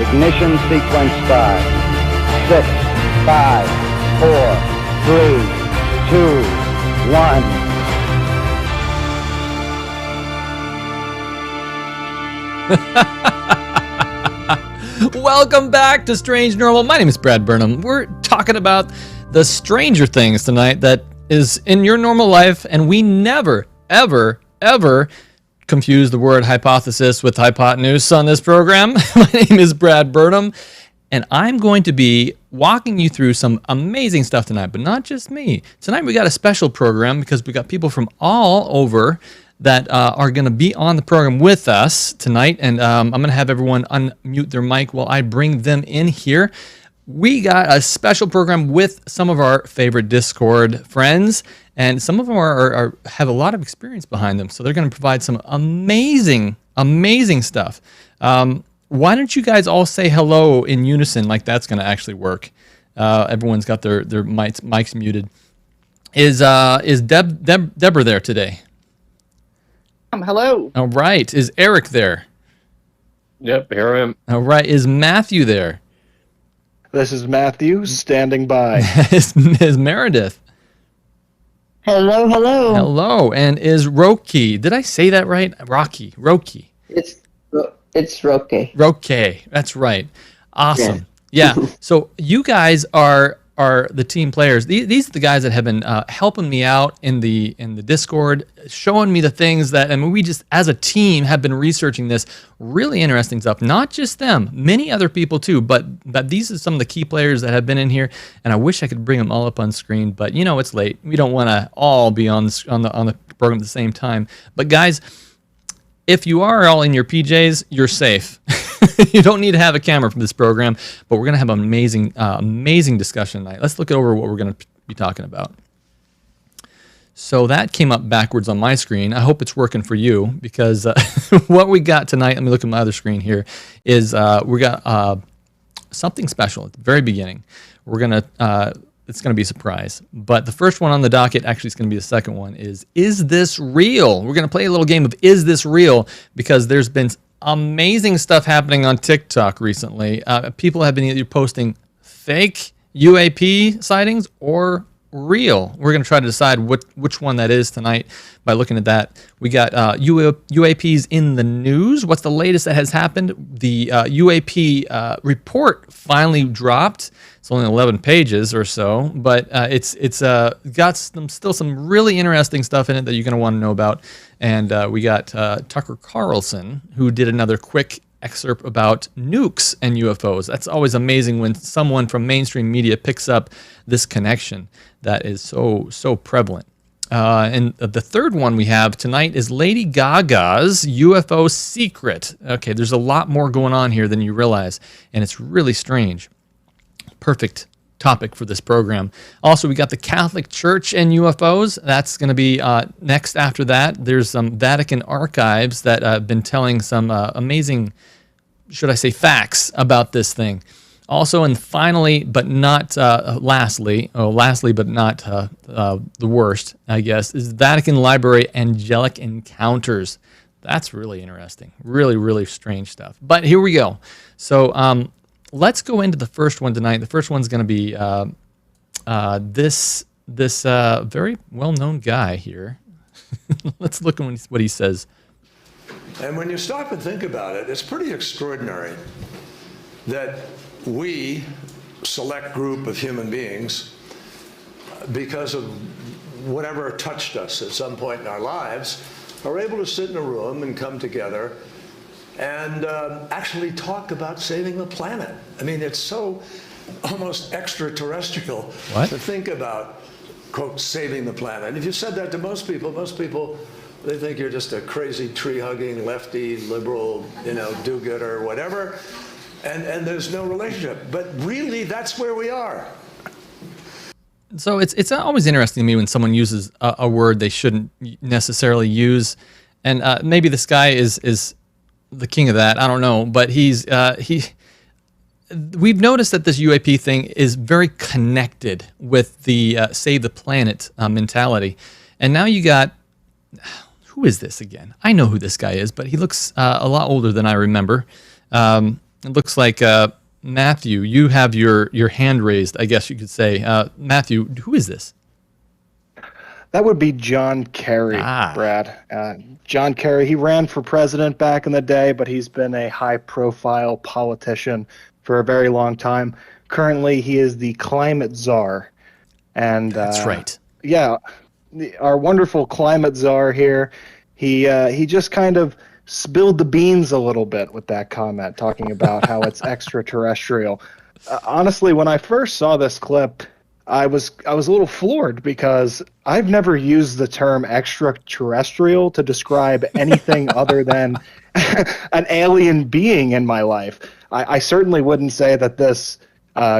Ignition sequence start. 6, 5, 4, 3, 2, 1. Welcome back to Strange Normal. My name is Brad Burnham. We're talking about the stranger things tonight that is in your normal life, and we never, ever confuse the word hypothesis with hypotenuse on this program. My name is Brad Burnham, and I'm going to be walking you through some amazing stuff tonight, but not just me. Tonight we got a special program because we got people from all over that are going to be on the program with us tonight, and I'm going to have everyone unmute their mic while I bring them in here. We got a special program with some of our favorite Discord friends, and some of them have a lot of experience behind them, so they're going to provide some amazing stuff. Why don't you guys all say hello in unison like that's going to actually work? Everyone's got their mics muted. Is Deborah there today? Hello. All right. Is Eric there? Yep, here I am. All right. Is Matthew there? This is Matthew, standing by. Is Meredith? Hello. Hello. And is Roki? Did I say that right? Roki. It's Roke. Roke. That's right. Awesome. Yeah. So you guys are the team players. These are the guys that have been helping me out in the Discord, showing me the things that, I mean, we just as a team have been researching this really interesting stuff. Not just them, many other people too. But these are some of the key players that have been in here, and I wish I could bring them all up on screen. But you know, it's late. We don't want to all be on the program at the same time. But guys, if you are all in your PJs, you're safe. You don't need to have a camera for this program, but we're going to have an amazing discussion tonight. Let's look over what we're going to be talking about. So that came up backwards on my screen. I hope it's working for you, because what we got tonight, let me look at my other screen here, is we got something special at the very beginning. We're going to... it's going to be a surprise. But the first one on the docket, actually it's going to be the second one, is this real? We're going to play a little game of Is This Real? Because there's been amazing stuff happening on TikTok recently. People have been either posting fake UAP sightings or real. We're going to try to decide which one that is tonight by looking at that. We got UAPs in the news. What's the latest that has happened? The UAP report finally dropped. It's only 11 pages or so, but it's got still some really interesting stuff in it that you're going to want to know about. And we got Tucker Carlson, who did another quick excerpt about nukes and UFOs. That's always amazing when someone from mainstream media picks up this connection that is so prevalent. And the third one we have tonight is Lady Gaga's UFO secret. Okay, there's a lot more going on here than you realize, and it's really strange. Perfect topic for this program. Also, we got the Catholic Church and UFOs. That's going to be next after that. There's some Vatican archives that have been telling some amazing, should I say, facts about this thing. Also, and finally, but not lastly, but not the worst, I guess, is Vatican Library Angelic Encounters. That's really interesting. Really, really strange stuff. But here we go. So let's go into the first one tonight. The first one's going to be this very well-known guy here. Let's look at what he says. And when you stop and think about it, it's pretty extraordinary that we, select group of human beings, because of whatever touched us at some point in our lives, are able to sit in a room and come together and actually talk about saving the planet. I mean, it's so almost extraterrestrial to think about, quote, saving the planet. If you said that to most people, they think you're just a crazy tree-hugging, lefty, liberal, do-gooder, whatever, and there's no relationship. But really, that's where we are. So it's always interesting to me when someone uses a word they shouldn't necessarily use, and maybe this guy is the king of that. I don't know, but we've noticed that this UAP thing is very connected with the save the planet mentality, and now you got. Who is this again? I know who this guy is, but he looks a lot older than I remember. It looks like Matthew, you have your hand raised, I guess you could say. Matthew, who is this? That would be John Kerry, Brad. John Kerry, he ran for president back in the day, but he's been a high-profile politician for a very long time. Currently, he is the climate czar. And that's right. Yeah, our wonderful climate czar here, he just kind of spilled the beans a little bit with that comment, talking about how it's extraterrestrial. Honestly, when I first saw this clip, I was a little floored because I've never used the term extraterrestrial to describe anything other than an alien being in my life. I certainly wouldn't say that this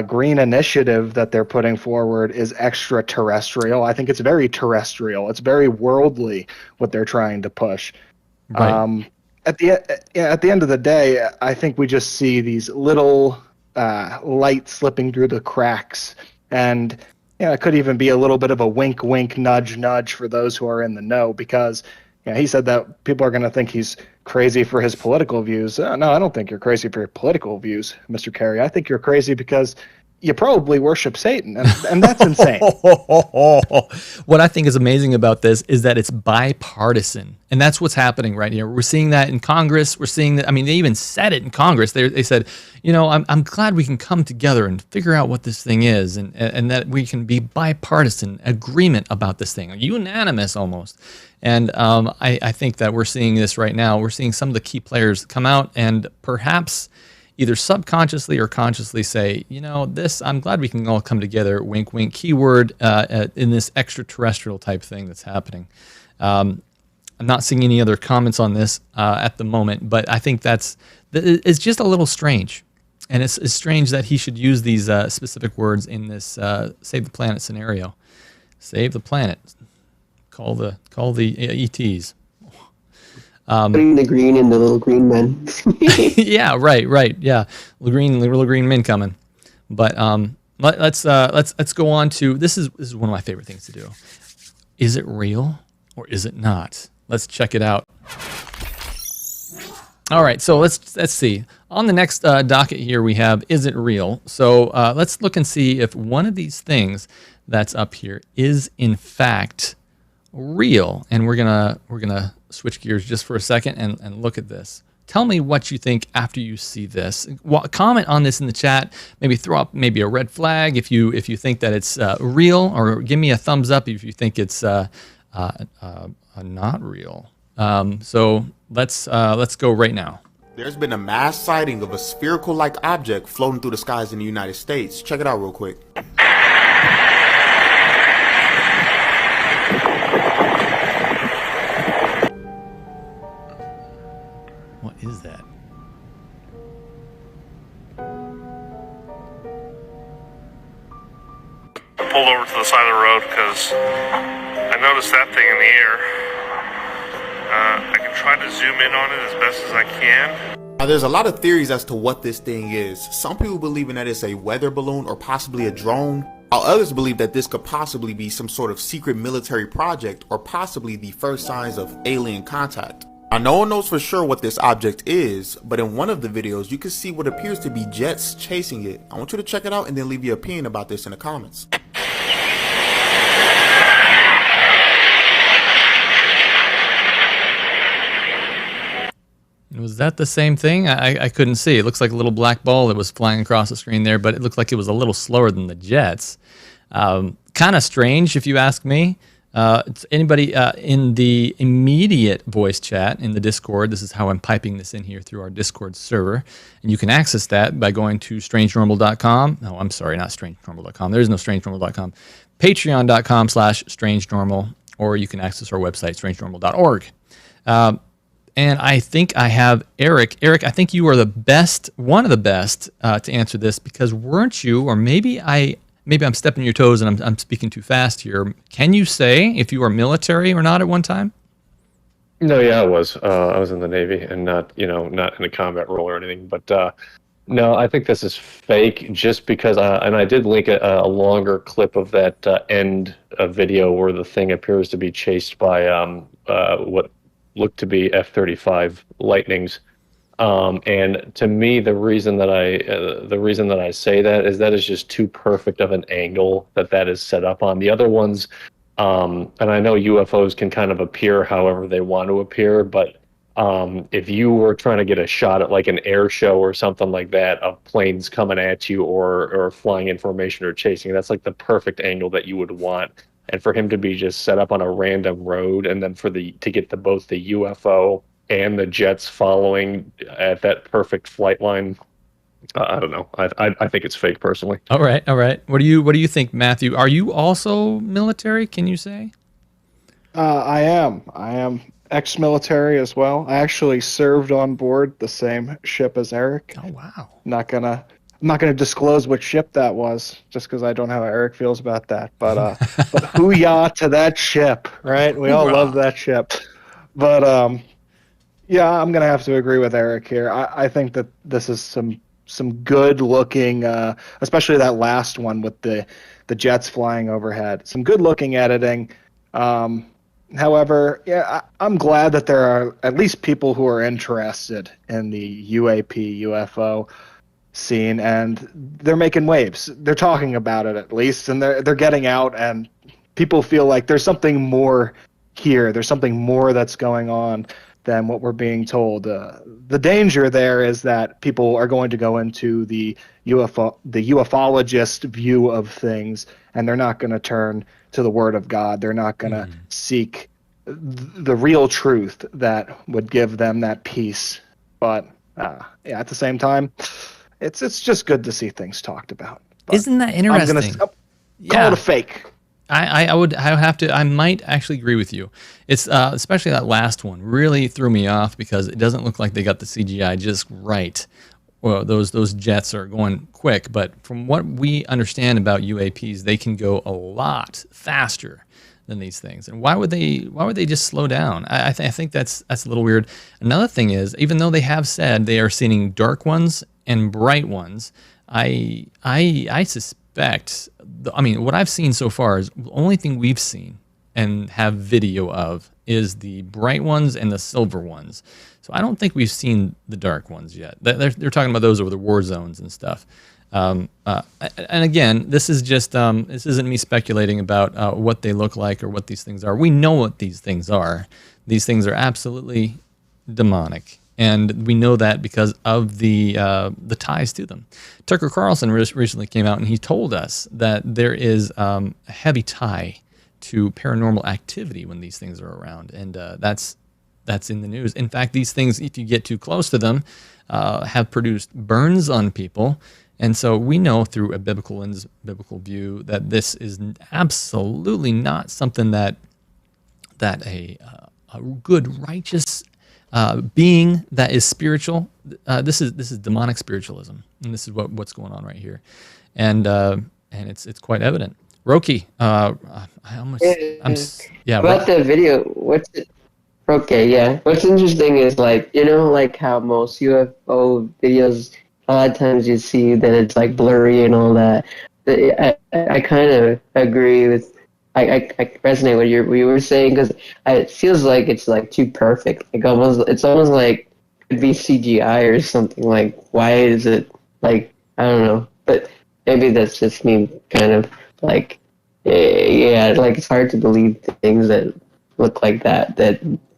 green initiative that they're putting forward is extraterrestrial. I think it's very terrestrial. It's very worldly what they're trying to push. Right. At the end of the day, I think we just see these little lights slipping through the cracks. And it could even be a little bit of a wink, wink, nudge, nudge for those who are in the know, because he said that people are going to think he's crazy for his political views. No, I don't think you're crazy for your political views, Mr. Kerry. I think you're crazy because you probably worship Satan, and that's insane. What I think is amazing about this is that it's bipartisan, and that's what's happening right here. We're seeing that in Congress. We're seeing that. I mean, they even said it in Congress. They said, I'm glad we can come together and figure out what this thing is, and that we can be bipartisan agreement about this thing, unanimous almost. And I think that we're seeing this right now. We're seeing some of the key players come out and perhaps either subconsciously or consciously say, this, I'm glad we can all come together, wink, wink, keyword, in this extraterrestrial type thing that's happening. I'm not seeing any other comments on this at the moment, but I think it's just a little strange. And it's strange that he should use these specific words in this Save the Planet scenario. Save the planet. Call the ETs. Putting the green in the little green men. Yeah, right. Yeah, little green men coming. But let's go on to this is one of my favorite things to do. Is it real or is it not? Let's check it out. All right, so let's see. On the next docket here we have is it real? So let's look and see if one of these things that's up here is in fact real. And we're gonna switch gears just for a second and look at this. Tell me what you think after you see this. Comment on this in the chat. Maybe throw up maybe a red flag if you think that it's real, or give me a thumbs up if you think it's not real. So let's go right now. There's been a mass sighting of a spherical-like object floating through the skies in the United States. Check it out real quick. What is that? I pulled over to the side of the road because I noticed that thing in the air. I can try to zoom in on it as best as I can. Now, there's a lot of theories as to what this thing is. Some people believe that it's a weather balloon or possibly a drone, while others believe that this could possibly be some sort of secret military project or possibly the first signs of alien contact. Now, no one knows for sure what this object is, but in one of the videos you can see what appears to be jets chasing it. I want you to check it out and then leave your opinion about this in the comments. Was that the same thing? I couldn't see. It looks like a little black ball that was flying across the screen there, but it looked like it was a little slower than the jets. Kind of strange, if you ask me. Anybody in the immediate voice chat in the Discord, this is how I'm piping this in here through our Discord server, and you can access that by going to strangenormal.com. No, I'm sorry, not strangenormal.com. There is no strangenormal.com. Patreon.com/strangenormal, or you can access our website, strangenormal.org. And I think I have Eric. Eric, I think you are the best, one of the best, to answer this, because weren't you, or maybe I'm stepping your toes and I'm speaking too fast here. Can you say if you were military or not at one time? No, yeah, I was. I was in the Navy and not in a combat role or anything. But no, I think this is fake just because, and I did link a longer clip of that end video where the thing appears to be chased by what looked to be F-35 Lightnings. And to me, the reason that I say that is just too perfect of an angle that is set up on. The other ones, and I know UFOs can kind of appear however they want to appear, but if you were trying to get a shot at like an air show or something like that of planes coming at you or flying in formation or chasing, that's like the perfect angle that you would want. And for him to be just set up on a random road, and then to get both the UFO and the jets following at that perfect flight line, I don't know. I think it's fake personally. All right. What do you think, Matthew? Are you also military? Can you say? I am ex-military as well. I actually served on board the same ship as Eric. Oh wow! I'm not gonna disclose what ship that was, just because I don't know how Eric feels about that. But hoo-yah to that ship, right? We all love that ship. But yeah, I'm gonna have to agree with Eric here. I think that this is some good looking, especially that last one with the jets flying overhead. Some good looking editing. However, yeah, I'm glad that there are at least people who are interested in the UAP, UFO scene, and they're making waves. They're talking about it at least, and they're getting out, and people feel like there's something more here. There's something more that's going on than what we're being told. The danger there is that people are going to go into the ufologist view of things, and they're not going to turn to the Word of God. They're not going to seek the real truth that would give them that peace. But yeah, at the same time, it's just good to see things talked about. But isn't that interesting? I'm going to call it a fake. I might actually agree with you. It's especially that last one really threw me off because it doesn't look like they got the CGI just right. Well, those jets are going quick, but from what we understand about UAPs, they can go a lot faster than these things. And why would they just slow down? I think that's a little weird. Another thing is, even though they have said they are seeing dark ones and bright ones, I suspect. I mean, what I've seen so far is the only thing we've seen and have video of is the bright ones and the silver ones. So I don't think we've seen the dark ones yet. They're talking about those over the war zones and stuff. And again, this is just this isn't me speculating about what they look like or what these things are. We know what these things are. These things are absolutely demonic, and we know that because of the ties to them. Tucker Carlson recently came out and he told us that there is a heavy tie to paranormal activity when these things are around, and that's in the news. In fact, these things, if you get too close to them, have produced burns on people. And so we know through a biblical lens, biblical view, that this is absolutely not something that a good, righteous being that is spiritual. This is demonic spiritualism, and this is what's going on right here, and it's quite evident. Roki, about the video. Okay, yeah. What's interesting is like how most UFO videos, a lot of times you see that it's like blurry and all that. I kind of agree with. I resonate with what you were saying because it feels like it's like too perfect. It's almost like it could be CGI or something. Like, why is it like, I don't know, but maybe that's just me kind of like, yeah, like it's hard to believe things that look like that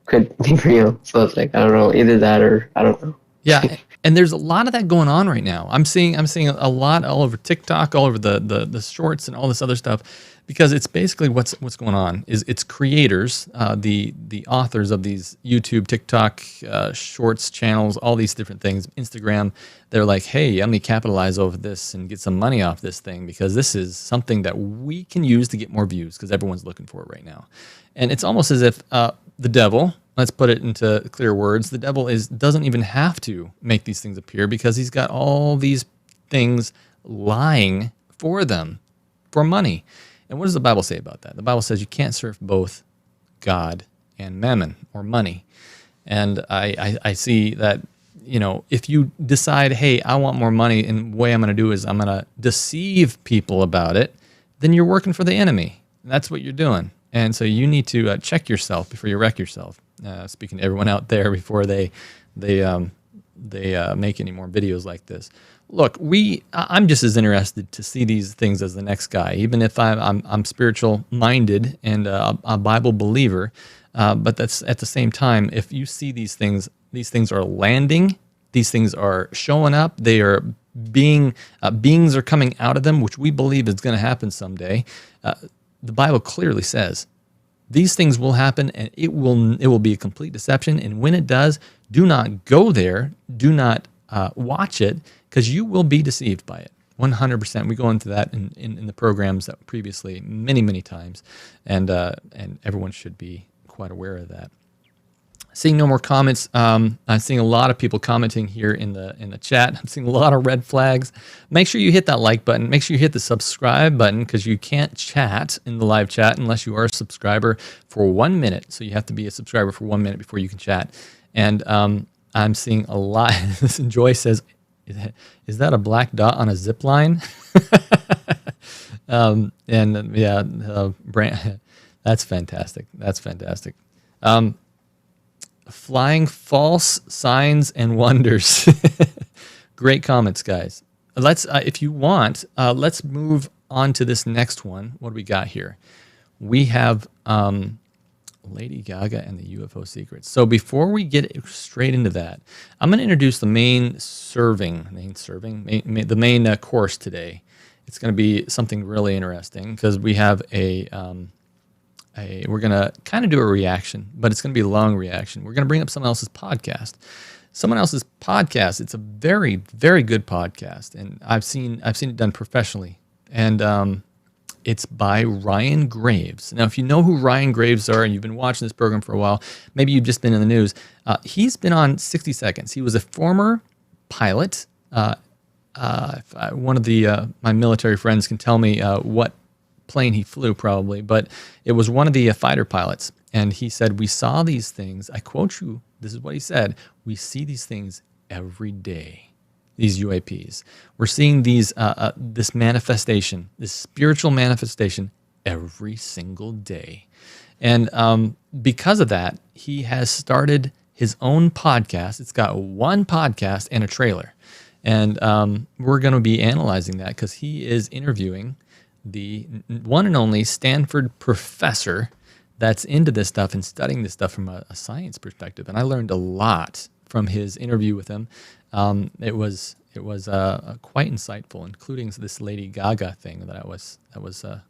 could be real. So it's like, I don't know, either that or I don't know. Yeah, and there's a lot of that going on right now. I'm seeing a lot all over TikTok, all over the shorts and all this other stuff, because it's basically what's going on is it's creators, the authors of these YouTube, TikTok, shorts channels, all these different things, Instagram. They're like, hey, let me capitalize over this and get some money off this thing because this is something that we can use to get more views because everyone's looking for it right now. And it's almost as if the devil, let's put it into clear words, the devil doesn't even have to make these things appear because he's got all these things lying for them for money. And what does the Bible say about that? The Bible says you can't serve both God and mammon or money. And I see that, if you decide, hey, I want more money, and the way I'm going to do is I'm going to deceive people about it, then you're working for the enemy. That's what you're doing. And so you need to check yourself before you wreck yourself. Speaking to everyone out there before they they make any more videos like this. Look, I'm just as interested to see these things as the next guy, even if I'm spiritual minded and a Bible believer. But that's at the same time, if you see these things are landing, these things are showing up, they are beings are coming out of them, which we believe is going to happen someday. The Bible clearly says these things will happen, and it will be a complete deception. And when it does, do not go there, do not watch it, because you will be deceived by it. 100%. We go into that in the programs that previously many times, and everyone should be quite aware of that. Seeing no more comments. I'm seeing a lot of people commenting here in the chat. I'm seeing a lot of red flags. Make sure you hit that like button. Make sure you hit the subscribe button, because you can't chat in the live chat unless you are a subscriber for 1 minute. So you have to be a subscriber for 1 minute before you can chat. And I'm seeing a lot. Joy says, "Is that a black dot on a zip line?" Brand, that's fantastic. That's fantastic. Flying false signs and wonders. Great comments, guys. Let's, if you want, let's move on to this next one. What do we got here? We have Lady Gaga and the UFO secrets. So before we get straight into that, I'm going to introduce the main course today. It's going to be something really interesting, because we have we're going to kind of do a reaction, but it's going to be a long reaction. We're going to bring up someone else's podcast. It's a very, very good podcast, and I've seen it done professionally. And it's by Ryan Graves. Now, if you know who Ryan Graves are and you've been watching this program for a while, maybe you've just been in the news. He's been on 60 Seconds. He was a former pilot. One of my military friends can tell me what plane he flew, probably, but it was one of the fighter pilots. And he said, "We saw these things." I quote you. This is what he said: "We see these things every day. These UAPs. We're seeing these this manifestation, this spiritual manifestation, every single day." And because of that, he has started his own podcast. It's got one podcast and a trailer. And we're going to be analyzing that, because he is interviewing the one and only Stanford professor that's into this stuff and studying this stuff from a science perspective. And I learned a lot from his interview with him. It was quite insightful, including this Lady Gaga thing that was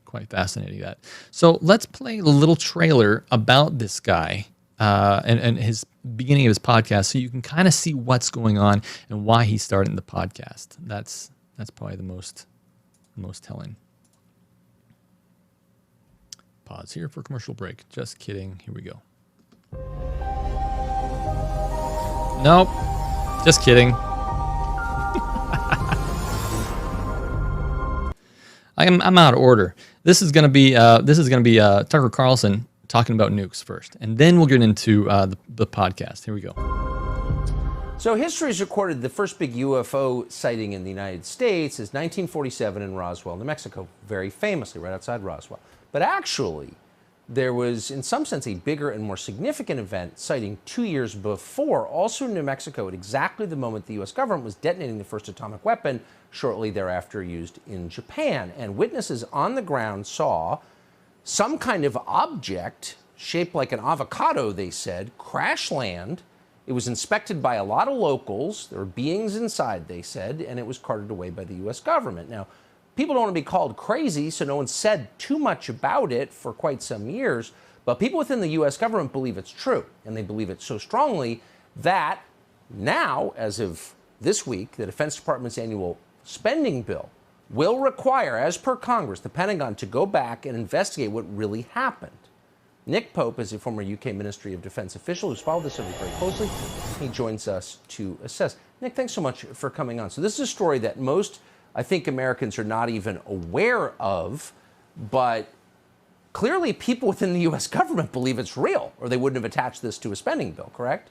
quite fascinating. That. So let's play a little trailer about this guy and his beginning of his podcast, so you can kind of see what's going on and why he's starting the podcast. That's probably the most telling. Pause here for commercial break. Just kidding. Here we go. Nope. Just kidding. I'm out of order. This is gonna be Tucker Carlson talking about nukes first, and then we'll get into the podcast. Here we go. So history has recorded the first big UFO sighting in the United States is 1947 in Roswell, New Mexico, very famously right outside Roswell. But actually, there was, in some sense, a bigger and more significant event sighting 2 years before, also in New Mexico, at exactly the moment the U.S. government was detonating the first atomic weapon, shortly thereafter used in Japan. And witnesses on the ground saw some kind of object shaped like an avocado, they said, crash land. It was inspected by a lot of locals. There were beings inside, they said, and it was carted away by the U.S. government. Now, people don't want to be called crazy, so no one said too much about it for quite some years. But people within the U.S. government believe it's true, and they believe it so strongly that now, as of this week, the Defense Department's annual spending bill will require, as per Congress, the Pentagon to go back and investigate what really happened. Nick Pope is a former UK Ministry of Defense official who's followed this subject very closely. He joins us to assess. Nick, thanks so much for coming on. So this is a story that most, I think, Americans are not even aware of, but clearly people within the U.S. government believe it's real, or they wouldn't have attached this to a spending bill, correct?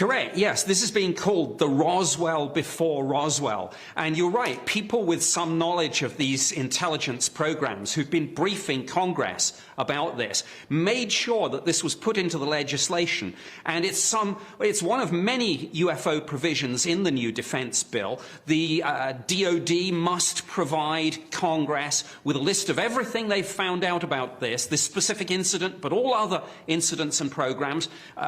Correct, yes. This is being called the Roswell before Roswell. And you're right, people with some knowledge of these intelligence programs who've been briefing Congress about this made sure that this was put into the legislation. And it's one of many UFO provisions in the new defense bill. The DoD must provide Congress with a list of everything they've found out about this specific incident, but all other incidents and programs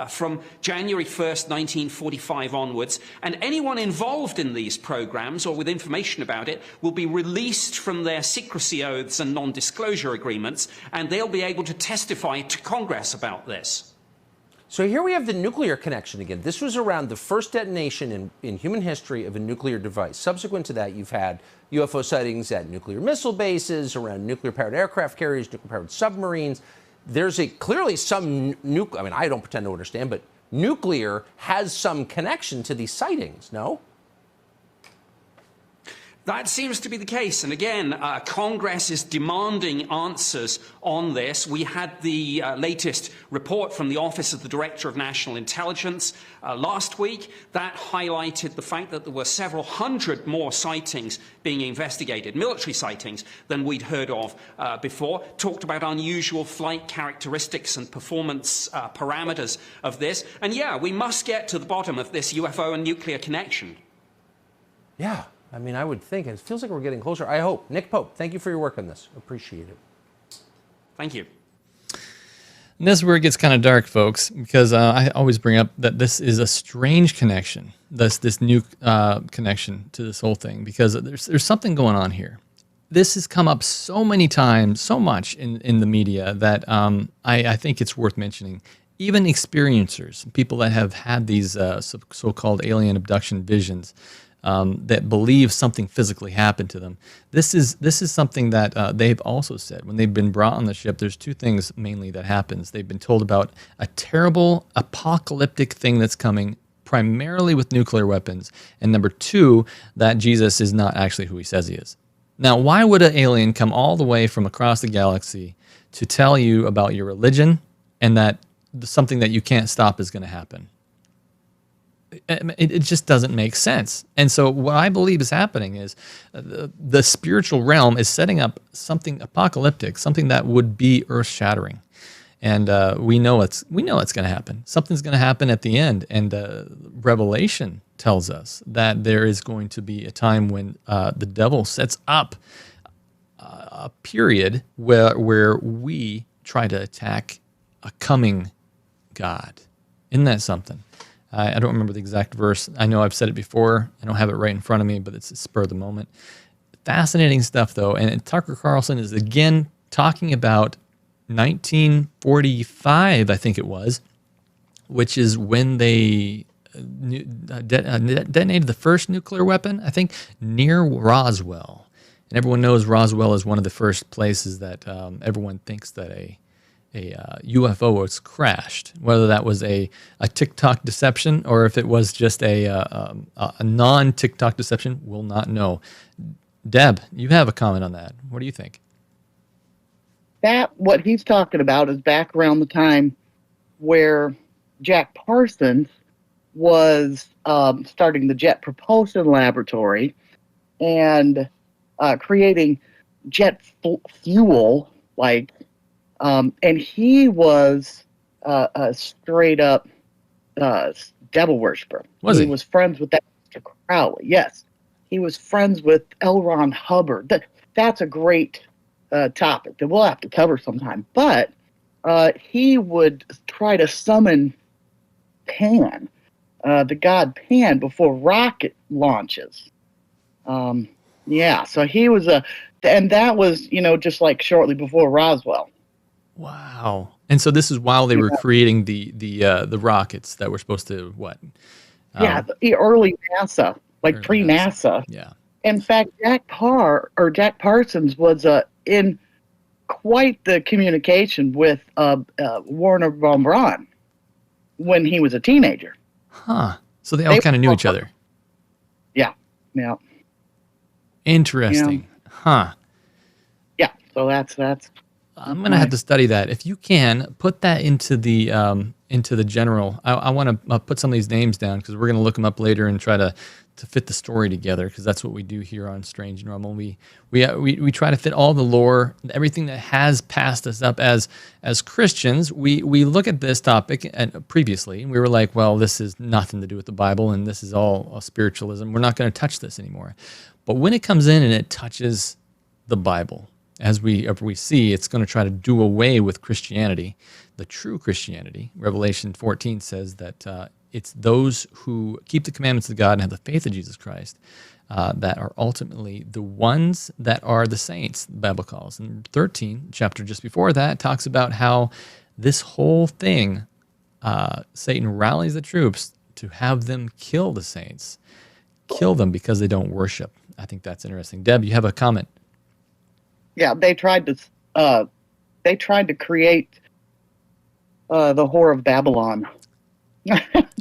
from January 1st, 1945 onwards, and anyone involved in these programs or with information about it will be released from their secrecy oaths and non-disclosure agreements, and they'll be able to testify to Congress about this. So here we have the nuclear connection again. This was around the first detonation in human history of a nuclear device. Subsequent to that, you've had UFO sightings at nuclear missile bases, around nuclear-powered aircraft carriers, nuclear-powered submarines. There's clearly some I mean, I don't pretend to understand, but nuclear has some connection to these sightings, no? That seems to be the case. And again, Congress is demanding answers on this. We had the latest report from the Office of the Director of National Intelligence last week that highlighted the fact that there were several hundred more sightings being investigated, military sightings, than we'd heard of before. Talked about unusual flight characteristics and performance parameters of this. And yeah, we must get to the bottom of this UFO and nuclear connection. Yeah. I mean, I would think. It feels like we're getting closer. I hope. Nick Pope, thank you for your work on this. Appreciate it. Thank you. And this is where it gets kind of dark, folks, because I always bring up that this is a strange connection, this new connection to this whole thing, because there's something going on here. This has come up so many times, so much in the media that I think it's worth mentioning. Even experiencers, people that have had these so-called alien abduction visions, that believe something physically happened to them. This is something that they've also said. When they've been brought on the ship, there's two things mainly that happens. They've been told about a terrible apocalyptic thing that's coming, primarily with nuclear weapons. And number two, that Jesus is not actually who he says he is. Now, why would an alien come all the way from across the galaxy to tell you about your religion and that something that you can't stop is going to happen? It just doesn't make sense. And so what I believe is happening is the spiritual realm is setting up something apocalyptic, something that would be earth-shattering. And we know it's going to happen. Something's going to happen at the end. And Revelation tells us that there is going to be a time when the devil sets up a period where we try to attack a coming God. Isn't that something? I don't remember the exact verse. I know I've said it before. I don't have it right in front of me, but it's a spur of the moment. Fascinating stuff, though. And Tucker Carlson is again talking about 1945, I think it was, which is when they detonated the first nuclear weapon, I think, near Roswell. And everyone knows Roswell is one of the first places that everyone thinks that a UFO was crashed, whether that was a TikTok deception or if it was just a non-TikTok deception, we'll not know. Deb, you have a comment on that. What do you think? What he's talking about is back around the time where Jack Parsons was starting the Jet Propulsion Laboratory and creating jet fuel, and he was a straight up devil worshiper. He was friends with that Mr. Crowley. Yes, he was friends with L. Ron Hubbard. That's a great topic that we'll have to cover sometime. But he would try to summon Pan, the god Pan, before rocket launches. So he was and that was just like shortly before Roswell. Wow. And so this is while they were creating the rockets that were supposed to what? The early NASA, pre-NASA. Yeah. In fact, Jack Parsons was in quite the communication with Werner von Braun when he was a teenager. Huh. So they all kind of knew each other. Yeah. Yeah. Interesting. Yeah. Huh. Yeah. So that's I'm going to have to study that. If you can, put that into the into the general. I want to put some of these names down because we're going to look them up later and try to fit the story together, because that's what we do here on Strange Normal. We try to fit all the lore, everything that has passed us up as Christians. We look at this topic previously, and we were like, well, this is nothing to do with the Bible, and this is all spiritualism. We're not going to touch this anymore. But when it comes in and it touches the Bible, as we see, it's going to try to do away with Christianity, the true Christianity. Revelation 14 says that it's those who keep the commandments of God and have the faith of Jesus Christ that are ultimately the ones that are the saints, the Bible calls. And 13, chapter just before that, talks about how this whole thing, Satan rallies the troops to have them kill the saints, kill them because they don't worship. I think that's interesting. Deb, you have a comment? Yeah, they tried to create the Whore of Babylon.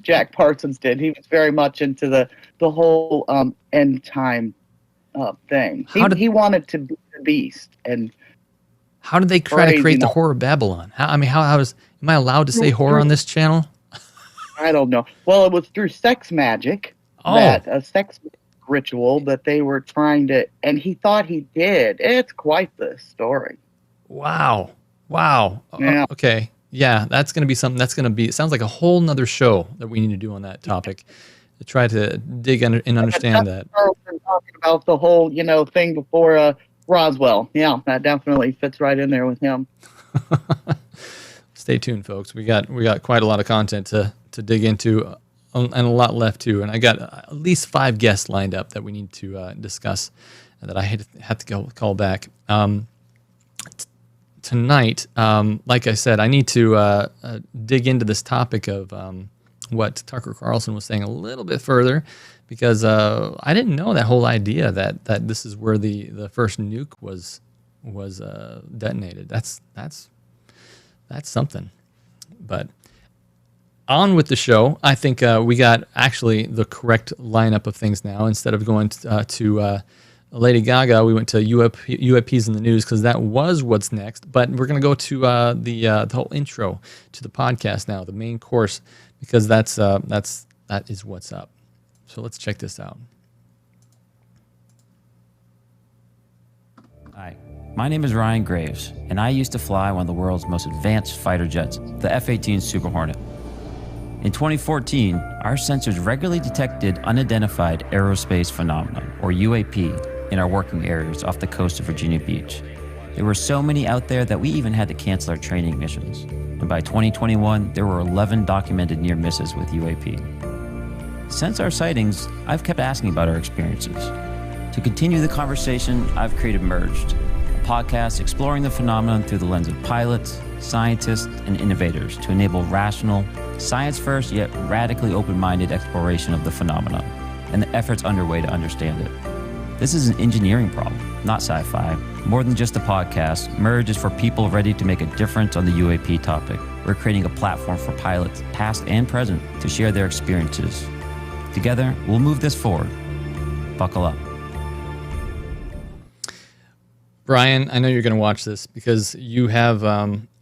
Jack Parsons did. He was very much into the whole end time thing. He wanted to be the beast. And how did they try to create the Whore of Babylon? Am I allowed to say whore on this channel? I don't know. Well, it was through sex magic. A sex ritual that they were trying to, and he thought he did. It's quite the story. Wow. Yeah. Okay. Yeah, that's going to be something. It sounds like a whole nother show that we need to do on that topic to try to dig and understand that. Talking about the whole, thing before Roswell. Yeah, that definitely fits right in there with him. Stay tuned, folks. We got quite a lot of content to dig into, and a lot left too. And I got at least 5 guests lined up that we need to discuss, and that I had to call back. Tonight, like I said, I need to dig into this topic of what Tucker Carlson was saying a little bit further, because I didn't know that whole idea that this is where the first nuke was detonated. That's something. But on with the show. I think we got actually the correct lineup of things now. Instead of going to Lady Gaga, we went to UAPs in the news, because that was what's next. But we're going to go to the whole intro to the podcast now, the main course, because that is what's up. So let's check this out. Hi, my name is Ryan Graves, and I used to fly one of the world's most advanced fighter jets, the F-18 Super Hornet. In 2014, our sensors regularly detected unidentified aerospace phenomena, or UAP, in our working areas off the coast of Virginia Beach. There were so many out there that we even had to cancel our training missions. And by 2021, there were 11 documented near misses with UAP. Since our sightings, I've kept asking about our experiences. To continue the conversation, I've created Merged, a podcast exploring the phenomenon through the lens of pilots, scientists, and innovators to enable rational, science-first yet radically open-minded exploration of the phenomenon and the efforts underway to understand it. This is an engineering problem, not sci-fi. More than just a podcast, Merge is for people ready to make a difference on the UAP topic. We're creating a platform for pilots, past and present, to share their experiences. Together, we'll move this forward. Buckle up. Brian, I know you're going to watch this because you have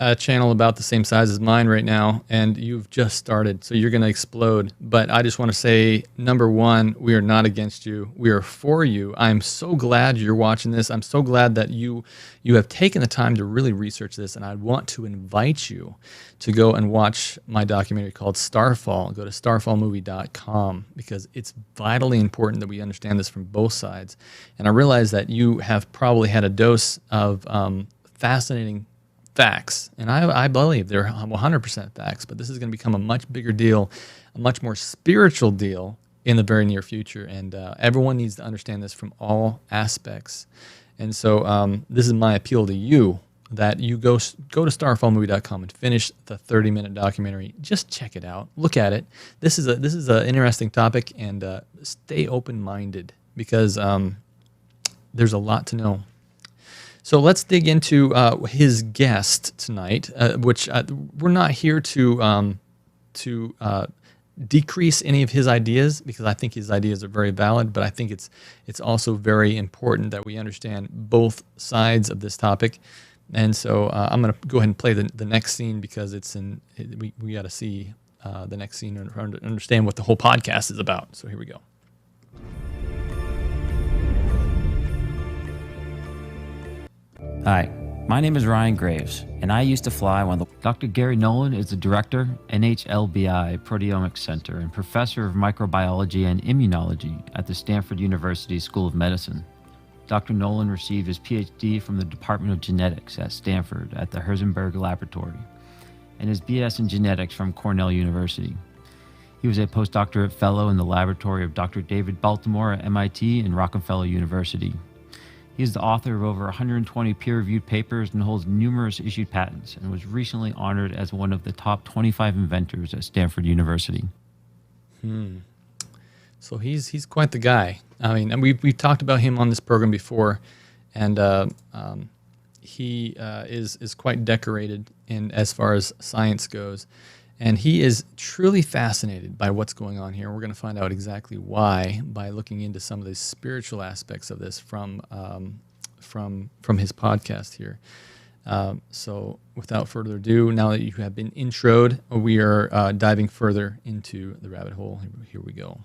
a channel about the same size as mine right now, and you've just started, so you're going to explode. But I just want to say, number one, we are not against you. We are for you. I'm so glad you're watching this. I'm so glad that you have taken the time to really research this, and I want to invite you to go and watch my documentary called Starfall. Go to starfallmovie.com, because it's vitally important that we understand this from both sides. And I realize that you have probably had a dose of fascinating facts, and I believe they're 100% facts, but this is going to become a much bigger deal, a much more spiritual deal in the very near future, and everyone needs to understand this from all aspects. And so this is my appeal to you, that you go to starfallmovie.com and finish the 30-minute documentary. Just check it out. Look at it. This is an interesting topic, and stay open-minded, because there's a lot to know. So let's dig into his guest tonight, which we're not here to decrease any of his ideas, because I think his ideas are very valid, but I think it's also very important that we understand both sides of this topic, And so I'm going to go ahead and play the next scene because we got to see the next scene and understand what the whole podcast is about. So here we go. Hi, my name is Ryan Graves, and I used to fly when Dr. Garry Nolan is the director, NHLBI Proteomics Center, and professor of microbiology and immunology at the Stanford University School of Medicine. Dr. Nolan received his PhD from the Department of Genetics at Stanford at the Herzenberg Laboratory, and his BS in genetics from Cornell University. He was a postdoctorate fellow in the laboratory of Dr. David Baltimore at MIT and Rockefeller University. He is the author of over 120 peer-reviewed papers and holds numerous issued patents, and was recently honored as one of the top 25 inventors at Stanford University. So he's quite the guy. I mean, and we've talked about him on this program before, and he is quite decorated in as far as science goes, and he is truly fascinated by what's going on here. We're going to find out exactly why by looking into some of the spiritual aspects of this from his podcast here. So without further ado, now that you have been introed, we are diving further into the rabbit hole. Here we go.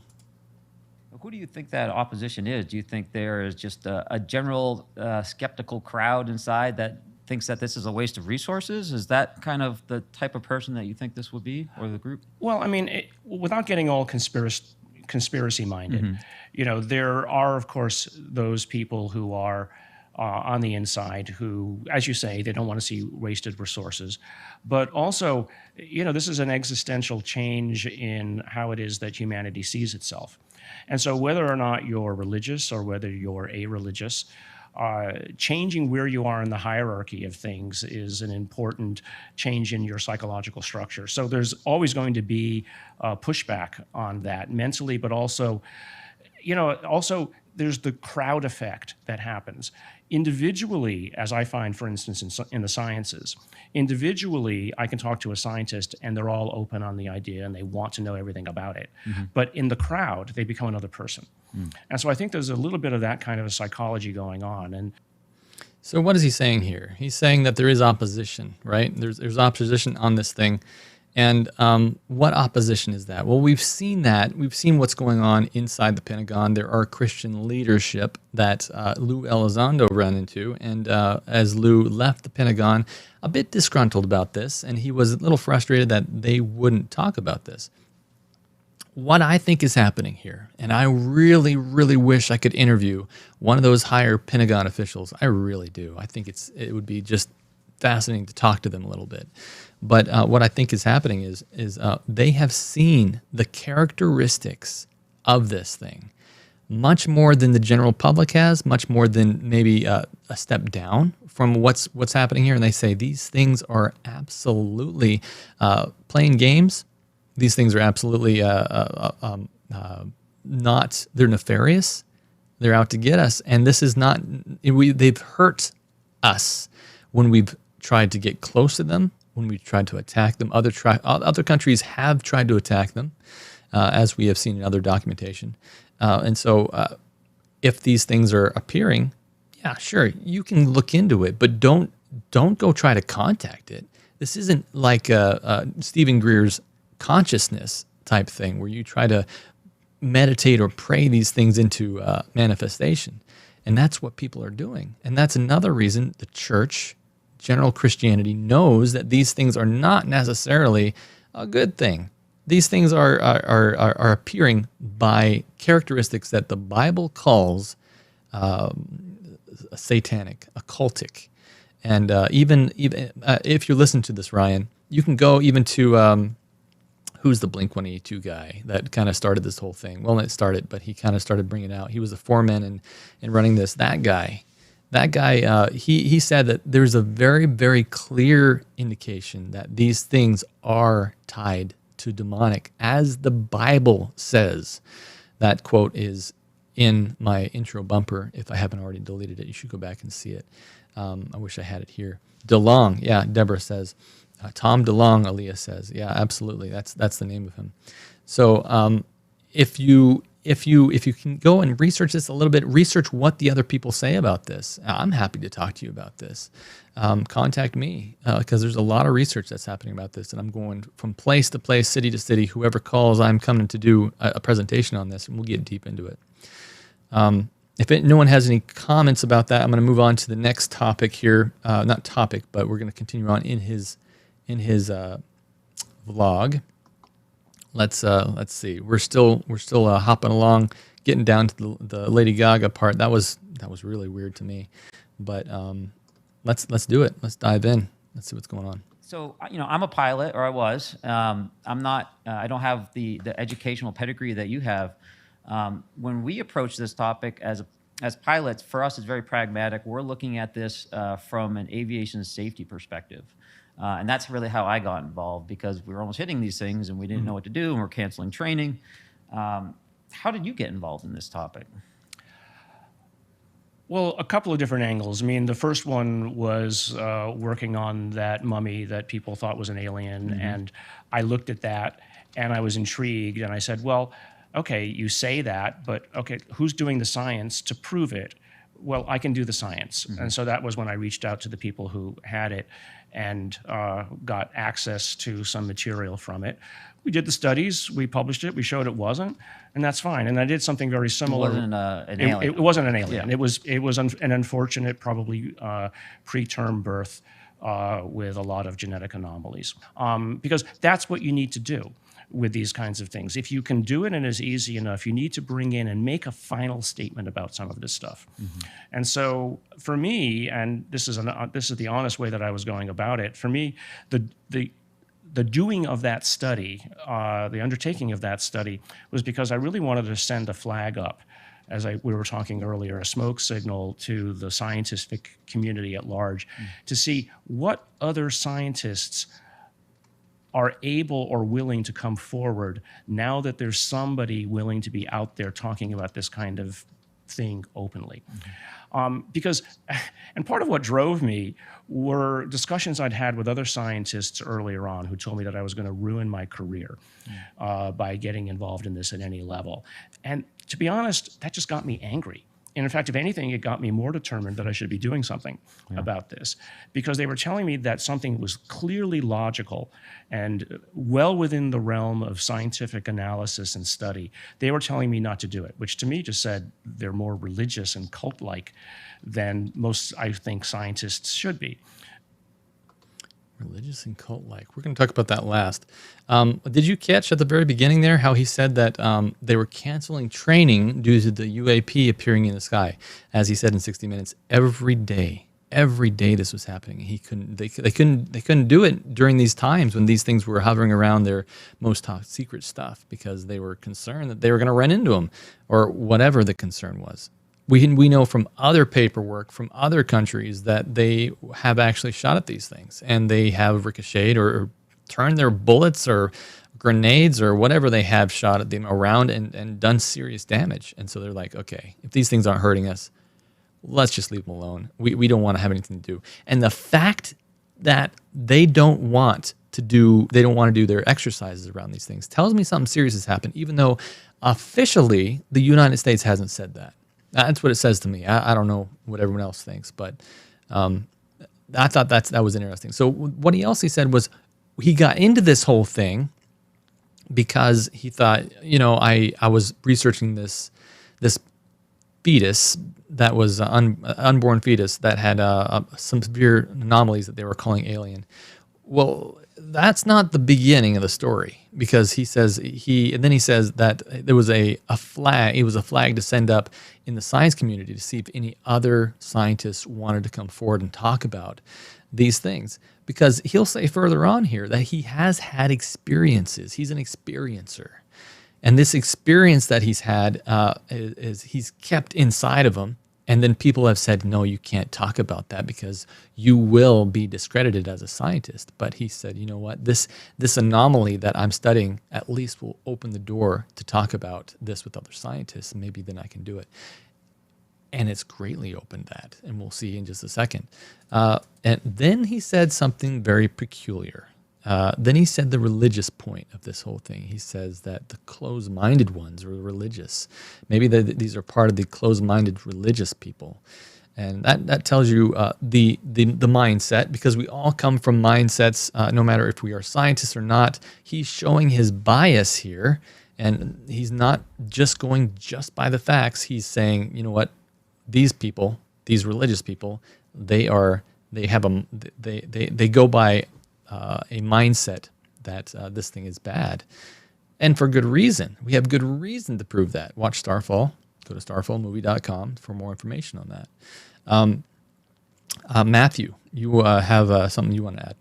Who do you think that opposition is? Do you think there is just a general skeptical crowd inside that thinks that this is a waste of resources? Is that kind of the type of person that you think this would be, or the group? Well, I mean, without getting all conspiracy-minded, there are, of course, those people who are on the inside who, as you say, they don't want to see wasted resources. But also, this is an existential change in how it is that humanity sees itself. And so whether or not you're religious or whether you're a-religious, changing where you are in the hierarchy of things is an important change in your psychological structure. So there's always going to be pushback on that mentally, but also, there's the crowd effect that happens. Individually, as I find, for instance, in the sciences, individually, I can talk to a scientist and they're all open on the idea and they want to know everything about it. Mm-hmm. But in the crowd, they become another person. Mm. And so I think there's a little bit of that kind of a psychology going on. And so what is he saying here? He's saying that there is opposition, right? There's opposition on this thing. And what opposition is that? Well, we've seen that. We've seen what's going on inside the Pentagon. There are Christian leadership that Lou Elizondo ran into. And as Lou left the Pentagon, a bit disgruntled about this, and he was a little frustrated that they wouldn't talk about this. What I think is happening here, and I really, really wish I could interview one of those higher Pentagon officials. I really do. I think it would be just fascinating to talk to them a little bit. But what I think is happening is they have seen the characteristics of this thing much more than the general public has, much more than maybe a step down from what's happening here. And they say these things are absolutely playing games. These things are absolutely not. They're nefarious. They're out to get us. And this is not. They've hurt us when we've tried to get close to them, when we tried to attack them. Other countries have tried to attack them, as we have seen in other documentation. And so if these things are appearing, yeah, sure, you can look into it, but don't go try to contact it. This isn't like Stephen Greer's consciousness type thing where you try to meditate or pray these things into manifestation. And that's what people are doing. And that's another reason the church, general Christianity, knows that these things are not necessarily a good thing. These things are appearing by characteristics that the Bible calls satanic, occultic. And even if you listen to this, Ryan, you can go even to who's the Blink-182 guy that kind of started this whole thing. Well, not started, but he kind of started bringing it out. He was a foreman and running this. That guy, he said that there's a very, very clear indication that these things are tied to demonic, as the Bible says. That quote is in my intro bumper. If I haven't already deleted it, you should go back and see it. I wish I had it here. DeLong, yeah, Deborah says. Tom DeLong, Aaliyah says. Yeah, absolutely. That's the name of him. So if you if you can go and research this a little bit, research what the other people say about this. I'm happy to talk to you about this. Contact me because there's a lot of research that's happening about this, and I'm going from place to place, city to city. Whoever calls, I'm coming to do a presentation on this, and we'll get deep into it. If no one has any comments about that, I'm going to move on to the next topic here. Not topic, but we're going to continue on in his vlog. Let's see. We're still hopping along, getting down to the Lady Gaga part. That was really weird to me, but let's do it. Let's dive in. Let's see what's going on. So, I'm a pilot, or I was. I'm not. I don't have the educational pedigree that you have. When we approach this topic as pilots, for us, it's very pragmatic. We're looking at this from an aviation safety perspective. And that's really how I got involved, because we were almost hitting these things and we didn't know what to do, and we're canceling training. How did you get involved in this topic? Well, a couple of different angles. I mean, the first one was working on that mummy that people thought was an alien. And I looked at that and I was intrigued, and I said, well, okay, you say that, but okay, who's doing the science to prove it? Well, I can do the science. And so that was when I reached out to the people who had it and got access to some material from it. We did the studies, we published it, we showed it wasn't, and that's fine. And I did something very similar. It wasn't an alien. It wasn't an alien. Yeah. It was an unfortunate, probably preterm birth with a lot of genetic anomalies. Because that's what you need to do with these kinds of things. If you can do it and it's easy enough, you need to bring in and make a final statement about some of this stuff. And so for me, and this is the honest way that I was going about it, for me, the doing of that study, the undertaking of that study, was because I really wanted to send a flag up, as we were talking earlier, a smoke signal to the scientific community at large, to see what other scientists are able or willing to come forward now that there's somebody willing to be out there talking about this kind of thing openly. Because, and part of what drove me were discussions I'd had with other scientists earlier on who told me that I was going to ruin my career by getting involved in this at any level. And to be honest, that just got me angry. And in fact, if anything, it got me more determined that I should be doing something about this, because they were telling me that something was clearly logical and well within the realm of scientific analysis and study. They were telling me not to do it, which to me just said they're more religious and cult-like than most, I think, scientists should be. Religious and cult-like. We're going to talk about that last. Did you catch at the very beginning there how he said that they were canceling training due to the UAP appearing in the sky? As he said in 60 Minutes, every day this was happening. They couldn't do it during these times when these things were hovering around their most top secret stuff, because they were concerned that they were going to run into them, or whatever the concern was. We know from other paperwork from other countries that they have actually shot at these things, and they have ricocheted or turned their bullets or grenades or whatever they have shot at them around and done serious damage. And so they're like, okay, if these things aren't hurting us, let's just leave them alone. We don't want to have anything to do. And the fact that they don't want to do their exercises around these things tells me something serious has happened, even though officially the United States hasn't said that. That's what it says to me. I don't know what everyone else thinks, but I thought that was interesting. So what he also said was he got into this whole thing because he thought, I was researching this fetus that was an unborn fetus that had some severe anomalies that they were calling alien. Well, that's not the beginning of the story, because he says that there was a flag. It was a flag to send up in the science community to see if any other scientists wanted to come forward and talk about these things, because he'll say further on here that he has had experiences. He's an experiencer, and this experience that he's had is he's kept inside of him. And then people have said, no, you can't talk about that because you will be discredited as a scientist. But he said, you know what, this anomaly that I'm studying at least will open the door to talk about this with other scientists. And maybe then I can do it. And it's greatly opened that. And we'll see in just a second. And then he said something very peculiar. Then he said the religious point of this whole thing. He says that the closed-minded ones are religious. Maybe these are part of the closed-minded religious people. And that tells you the mindset, because we all come from mindsets, no matter if we are scientists or not. He's showing his bias here, and he's not just going just by the facts. He's saying, you know what, these people, these religious people, they go by a mindset that this thing is bad, and for good reason. We have good reason to prove that. Watch Starfall. Go to starfallmovie.com for more information on that. Matthew, you have something you want to add?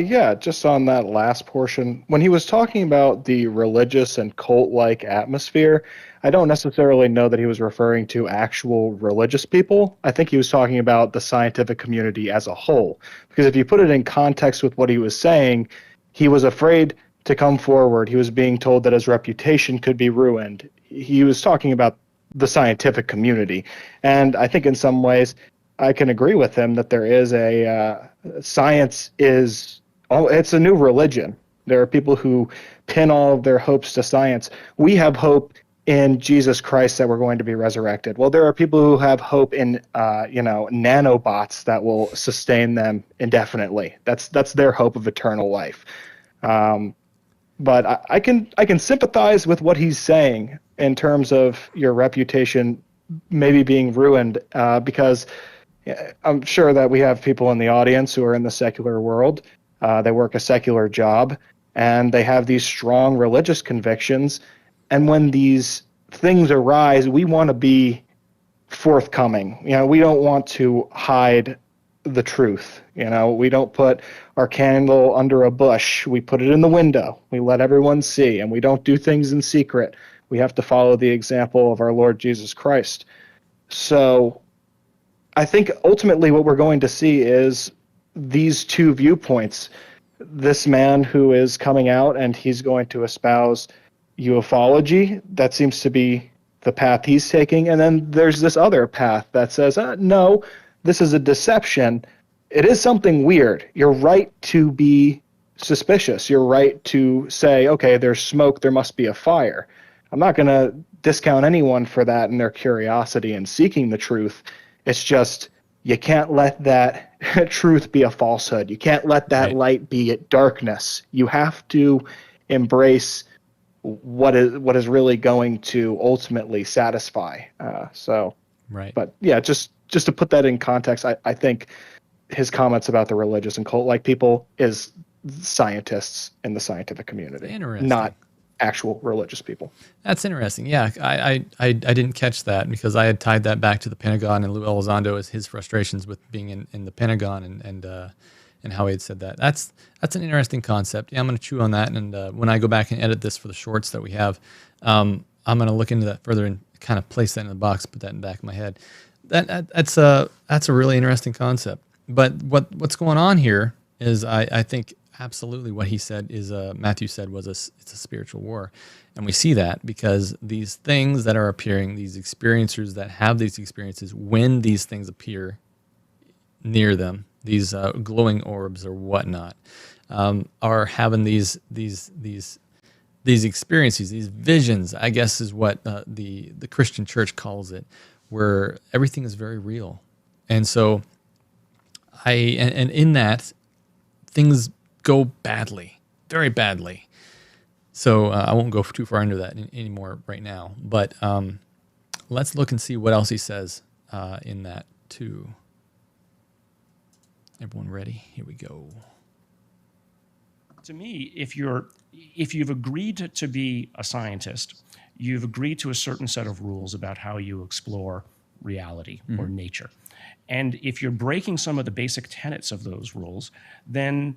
Yeah, just on that last portion. When he was talking about the religious and cult-like atmosphere, I don't necessarily know that he was referring to actual religious people. I think he was talking about the scientific community as a whole. Because if you put it in context with what he was saying, he was afraid to come forward. He was being told that his reputation could be ruined. He was talking about the scientific community. And I think in some ways I can agree with him that there is science is, it's a new religion. There are people who pin all of their hopes to science. We have hope in Jesus Christ that we're going to be resurrected. Well, there are people who have hope in, nanobots that will sustain them indefinitely. That's their hope of eternal life. But I can sympathize with what he's saying in terms of your reputation maybe being ruined, because I'm sure that we have people in the audience who are in the secular world. They work a secular job, and they have these strong religious convictions. And when these things arise, we want to be forthcoming. We don't want to hide the truth. We don't put our candle under a bush. We put it in the window. We let everyone see, and we don't do things in secret. We have to follow the example of our Lord Jesus Christ. So I think ultimately what we're going to see is these two viewpoints. This man who is coming out and he's going to espouse ufology. That seems to be the path he's taking. And then there's this other path that says, no, this is a deception. It is something weird. You're right to be suspicious. You're right to say, okay, there's smoke, there must be a fire. I'm not going to discount anyone for that and their curiosity and seeking the truth. It's just you can't let that truth be a falsehood. You can't let that light be darkness. You have to embrace what is really going to ultimately satisfy. Right. But yeah, just to put that in context, I think his comments about the religious and cult-like people is scientists in the scientific community, not actual religious people. That's interesting. Yeah, I didn't catch that because I had tied that back to the Pentagon and Lou Elizondo as his frustrations with being in the Pentagon and how he had said that. That's an interesting concept. Yeah, I'm going to chew on that, and when I go back and edit this for the shorts that we have, I'm going to look into that further and kind of place that in the box, put that in the back of my head. That's a really interesting concept. But what's going on here is I think absolutely what he said is Matthew said was it's a spiritual war, and we see that because these things that are appearing, these experiencers that have these experiences, when these things appear near them, these glowing orbs or whatnot, are having these experiences, these visions, I guess is what the Christian church calls it, where everything is very real. And so and in that, things go badly, very badly. So I won't go too far into that anymore right now. But let's look and see what else he says in that too. Everyone ready? Here we go. To me, if you've agreed to be a scientist, you've agreed to a certain set of rules about how you explore reality or nature. And if you're breaking some of the basic tenets of those rules, then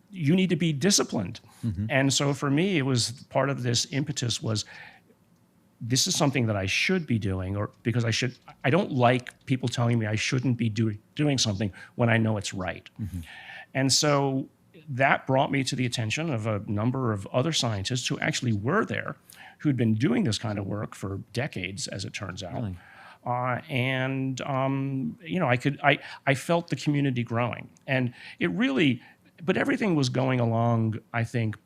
you need to be disciplined. And so for me, it was part of this impetus was, this is something that I should be doing, or because I don't like people telling me I shouldn't be doing something when I know it's right. And so that brought me to the attention of a number of other scientists who actually were there, who'd been doing this kind of work for decades, as it turns out. Really? I felt the community growing, and it really, but everything was going along, I think,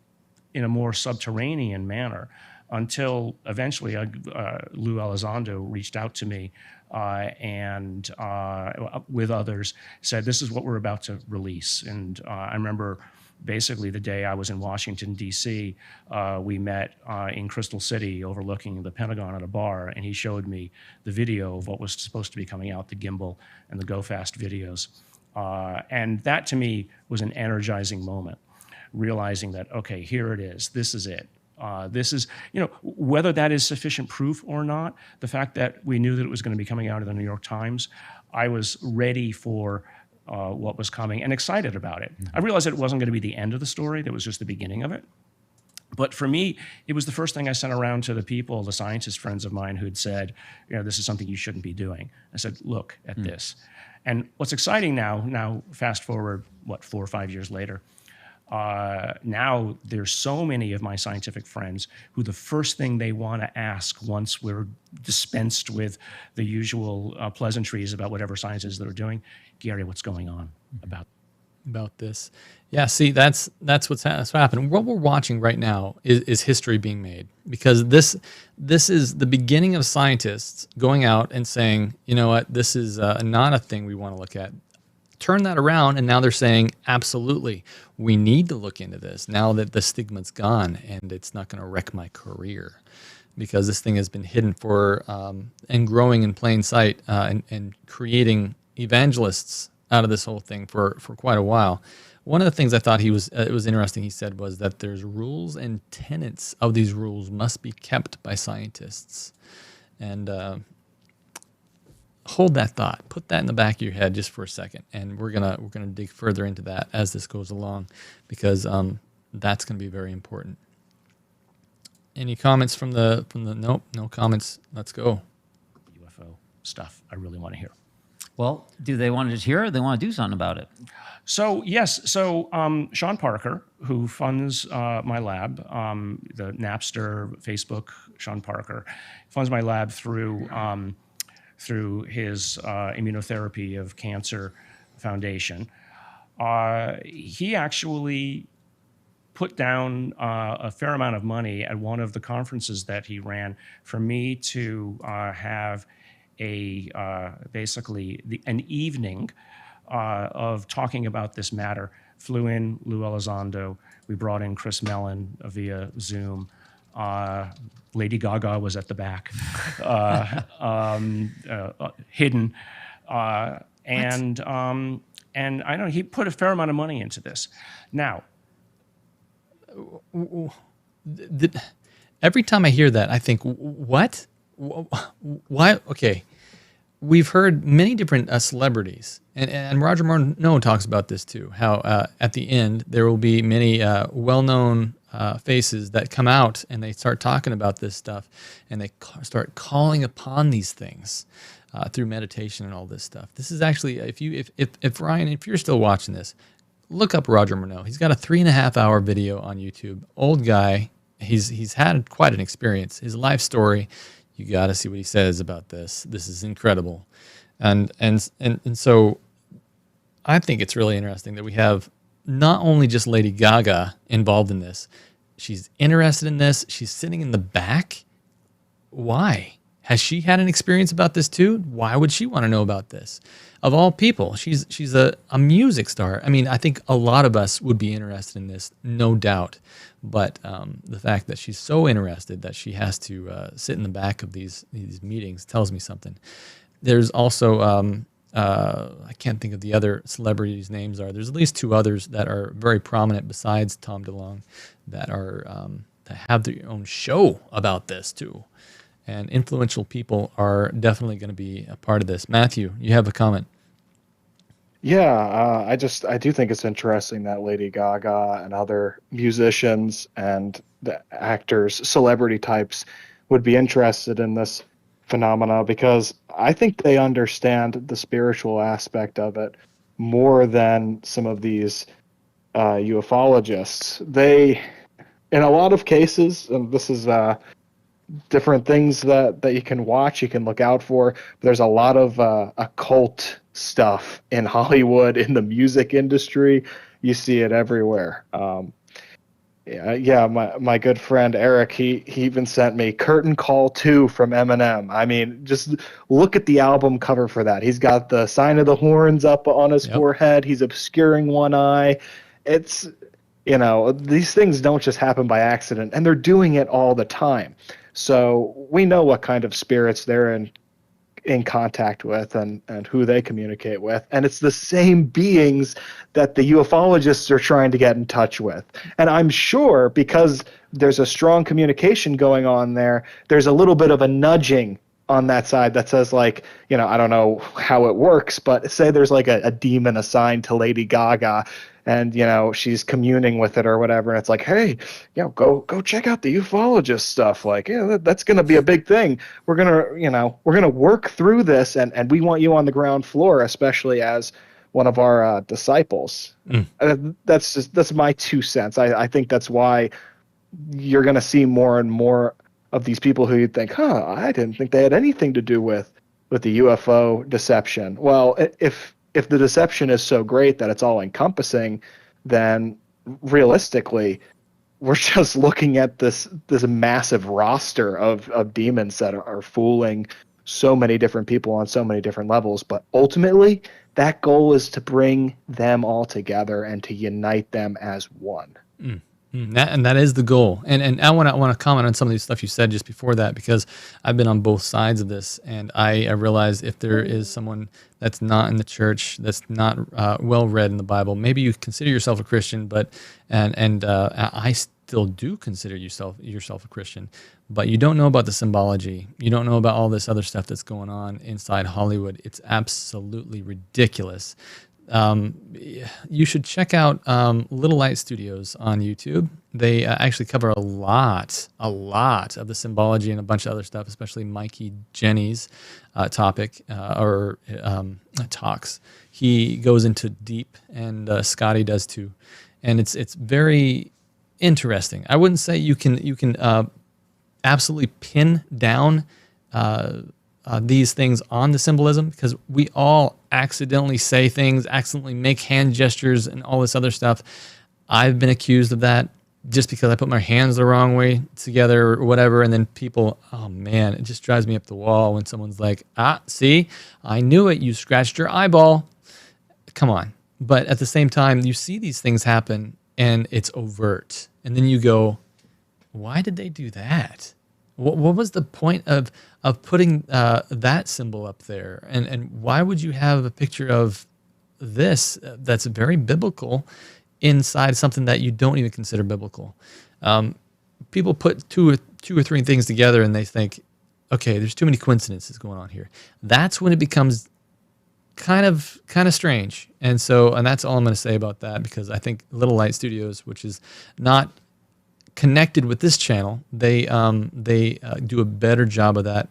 in a more subterranean manner until eventually Lou Elizondo reached out to me and with others said, this is what we're about to release. And I remember basically the day I was in Washington, D.C., we met in Crystal City overlooking the Pentagon at a bar, and he showed me the video of what was supposed to be coming out, the gimbal and the Go Fast videos. And that to me was an energizing moment, realizing that, okay, here it is, this is it. This is, whether that is sufficient proof or not, the fact that we knew that it was going to be coming out of the New York Times, I was ready for what was coming and excited about it. I realized that it wasn't going to be the end of the story, that was just the beginning of it. But for me, it was the first thing I sent around to the people, the scientist friends of mine who'd said, this is something you shouldn't be doing. I said, look at this. And what's exciting now fast forward, 4 or 5 years later, now there's so many of my scientific friends who the first thing they want to ask once we're dispensed with the usual pleasantries about whatever science is that we're doing, Garry, what's going on about this? Yeah, see, that's what's happening. What we're watching right now is history being made, because this is the beginning of scientists going out and saying, you know what, this is not a thing we want to look at. Turn that around, and now they're saying, absolutely, we need to look into this now that the stigma's gone and it's not going to wreck my career, because this thing has been hidden for and growing in plain sight and creating evangelists out of this whole thing for quite a while. One of the things I thought it was interesting he said was that there's rules and tenets of these rules must be kept by scientists. And hold that thought. Put that in the back of your head just for a second, and we're gonna dig further into that as this goes along, because that's gonna be very important. Any comments from the nope, no comments. Let's go. UFO stuff I really want to hear. Well, do they want to just hear it, or they want to do something about it? So yes, Sean Parker, who funds my lab, the Napster, Facebook, Sean Parker funds my lab through his immunotherapy of cancer foundation. He actually put down a fair amount of money at one of the conferences that he ran for me to have basically an evening of talking about this matter. Flew in Lou Elizondo. We brought in Chris Mellon via Zoom. Lady Gaga was at the back, hidden, and I know he put a fair amount of money into this. Now, every time I hear that, I think, what? Why? Okay, we've heard many different celebrities, and Roger Moore talks about this too. How at the end there will be many well-known faces that come out and they start talking about this stuff, and they start calling upon these things through meditation and all this stuff. This is actually, if Ryan, if you're still watching this, look up Roger Moore. He's got a 3.5-hour video on YouTube. Old guy. He's had quite an experience. His life story. You got to see what he says about this. This is incredible, and so I think it's really interesting that we have not only just Lady Gaga involved in this. She's interested in this. She's sitting in the back. Why? Has she had an experience about this too? Why would she want to know about this? Of all people, she's a music star. I mean, I think a lot of us would be interested in this, no doubt. But the fact that she's so interested that she has to sit in the back of these meetings tells me something. There's also, I can't think of the other celebrities' names are. There's at least 2 others that are very prominent besides Tom DeLonge that are that have their own show about this too. And influential people are definitely going to be a part of this. Matthew, you have a comment. Yeah, I do think it's interesting that Lady Gaga and other musicians and the actors, celebrity types, would be interested in this phenomena, because I think they understand the spiritual aspect of it more than some of these ufologists. They, in a lot of cases, and this is different things that you can watch, you can look out for. There's a lot of occult stuff in Hollywood, in the music industry, you see it everywhere. Yeah, my good friend Eric, he even sent me Curtain Call 2 from Eminem. I mean, just look at the album cover for that. He's got the sign of the horns up on his forehead. He's obscuring one eye. It's, these things don't just happen by accident, and they're doing it all the time. So we know what kind of spirits they're in contact with and who they communicate with. And it's the same beings that the ufologists are trying to get in touch with. And I'm sure because there's a strong communication going on there, there's a little bit of a nudging on that side that says, like, I don't know how it works, but say there's like a demon assigned to Lady Gaga, and she's communing with it or whatever, and it's like, hey, go check out the ufologist stuff. Like, that's going to be a big thing. We're gonna work through this, and we want you on the ground floor, especially as one of our disciples. That's my 2 cents. I think that's why you're going to see more and more of these people who you'd think, I didn't think they had anything to do with the UFO deception. Well, if the deception is so great that it's all encompassing, then realistically, we're just looking at this massive roster of demons that are fooling so many different people on so many different levels. But ultimately, that goal is to bring them all together and to unite them as one. And that is the goal. And I want to comment on some of the stuff you said just before that, because I've been on both sides of this, and I realize if there is someone that's not in the church, that's not well read in the Bible, maybe you consider yourself a Christian, but I still do consider yourself a Christian, but you don't know about the symbology. You don't know about all this other stuff that's going on inside Hollywood. It's absolutely ridiculous. You should check out Little Light Studios on YouTube. They actually cover a lot of the symbology and a bunch of other stuff, especially Mikey Jenny's topic or talks. He goes into deep, and Scotty does too, and it's very interesting. I wouldn't say you can absolutely pin down these things on the symbolism, because we all accidentally say things, accidentally make hand gestures and all this other stuff. I've been accused of that just because I put my hands the wrong way together or whatever, and then people, oh man, it just drives me up the wall when someone's like, see, I knew it, you scratched your eyeball. Come on. But at the same time, you see these things happen and it's overt. And then you go, why did they do that? What was the point of putting that symbol up there? And why would you have a picture of this that's very biblical inside something that you don't even consider biblical? People put two or three things together and they think, okay, there's too many coincidences going on here. That's when it becomes kind of strange. And that's all I'm going to say about that, because I think Little Light Studios, which is not connected with this channel, they do a better job of that.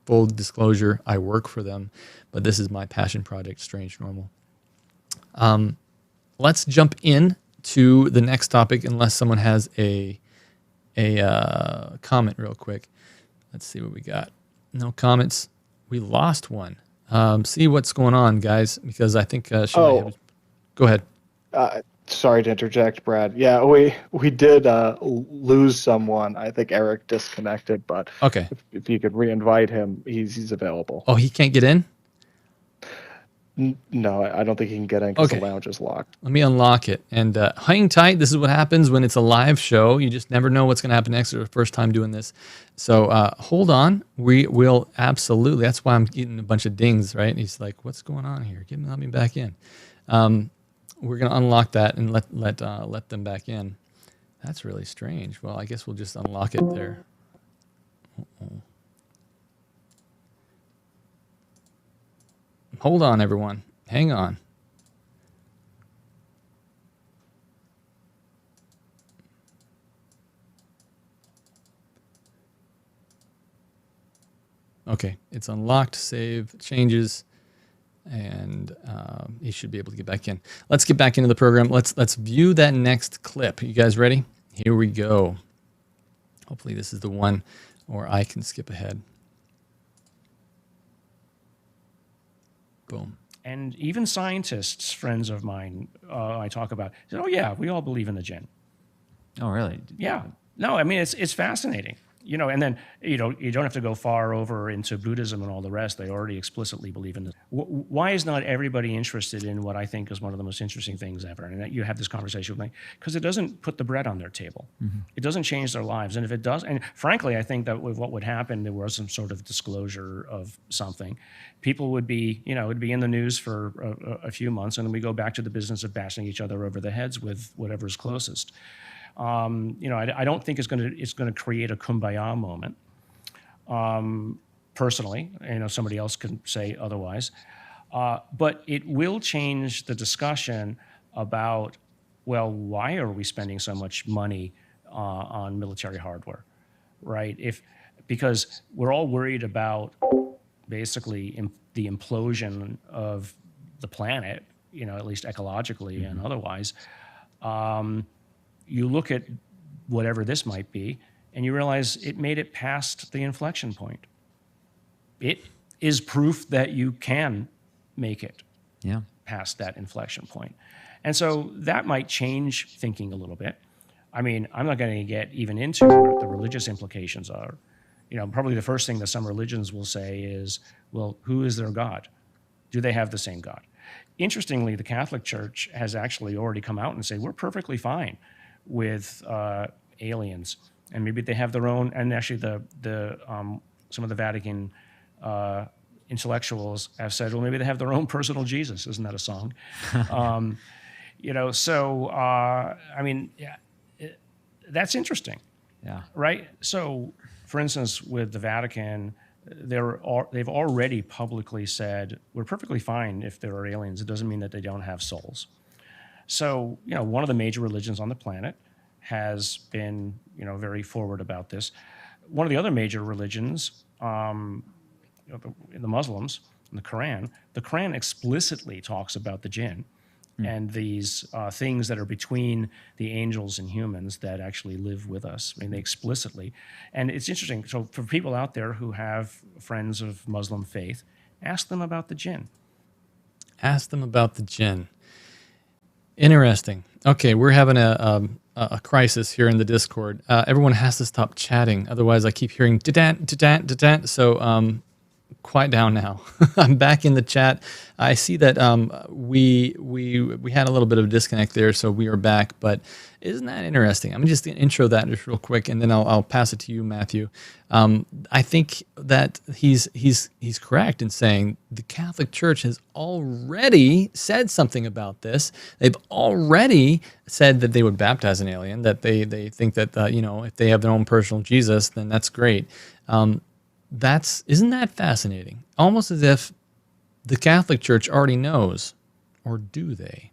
Full disclosure, I work for them, but this is my passion project, Strange Normal. Let's jump in to the next topic, unless someone has a comment real quick. Let's see what we got. No comments. We lost one. See what's going on, guys, because I think go ahead. Sorry to interject, Brad. Yeah, we did lose someone. I think Eric disconnected, but okay, if you could re-invite him, he's available. Oh, he can't get in? No, I don't think he can get in because the lounge is locked. Let me unlock it. And hang tight. This is what happens when it's a live show. You just never know what's going to happen next. It's the first time doing this. So hold on. We will absolutely. That's why I'm getting a bunch of dings, right? And he's like, what's going on here? Let me back in. We're going to unlock that and let them back in. That's really strange. Well, I guess we'll just unlock it there. Uh-oh. Hold on, everyone. Hang on. Okay, it's unlocked. Save changes. And he should be able to get back in. Let's get back into the program. Let's view that next clip. You guys ready? Here we go. Hopefully this is the one, or I can skip ahead. Boom. And even scientists, friends of mine, I talk about, said, "Oh yeah, we all believe in the jinn." Oh, really? Yeah. No, I mean it's fascinating. And then you don't have to go far over into Buddhism and all the rest. They already explicitly believe in this. Why is not everybody interested in what I think is one of the most interesting things ever? And that you have this conversation with me because it doesn't put the bread on their table. Mm-hmm. It doesn't change their lives. And if it does, and frankly, I think that with what would happen, there was some sort of disclosure of something. People would be, it would be in the news for a few months, and then we go back to the business of bashing each other over the heads with whatever's closest. I don't think it's going to create a kumbaya moment. Personally, somebody else can say otherwise, but it will change the discussion about, well, why are we spending so much money on military hardware, right? Because we're all worried about basically the implosion of the planet, at least ecologically and otherwise. You look at whatever this might be, and you realize it made it past the inflection point. It is proof that you can make it past that inflection point. And so that might change thinking a little bit. I mean, I'm not going to get even into what the religious implications are. Probably the first thing that some religions will say is, well, who is their God? Do they have the same God? Interestingly, the Catholic Church has actually already come out and say, we're perfectly fine with aliens, and maybe they have their own. And actually, some of the Vatican intellectuals have said, well, maybe they have their own personal Jesus. Isn't that a song? That's interesting. Yeah. Right. So, for instance, with the Vatican, they've already publicly said we're perfectly fine if there are aliens. It doesn't mean that they don't have souls. So, one of the major religions on the planet has been, very forward about this. One of the other major religions, the Muslims, in the Quran explicitly talks about the jinn and these things that are between the angels and humans that actually live with us. I mean, they explicitly. And it's interesting. So for people out there who have friends of Muslim faith, ask them about the jinn. Ask them about the jinn. Interesting. Okay, we're having a crisis here in the Discord. Everyone has to stop chatting, otherwise I keep hearing da-dant, da-dant, da-dant. So quiet down now. I'm back in the chat. I see that we had a little bit of a disconnect there, so we are back. But isn't that interesting? I'm just going to intro that just real quick, and then I'll pass it to you, Matthew. I think that he's correct in saying the Catholic Church has already said something about this. They've already said that they would baptize an alien, that they think that if they have their own personal Jesus, then that's great. Isn't that fascinating? Almost as if the Catholic Church already knows, or do they?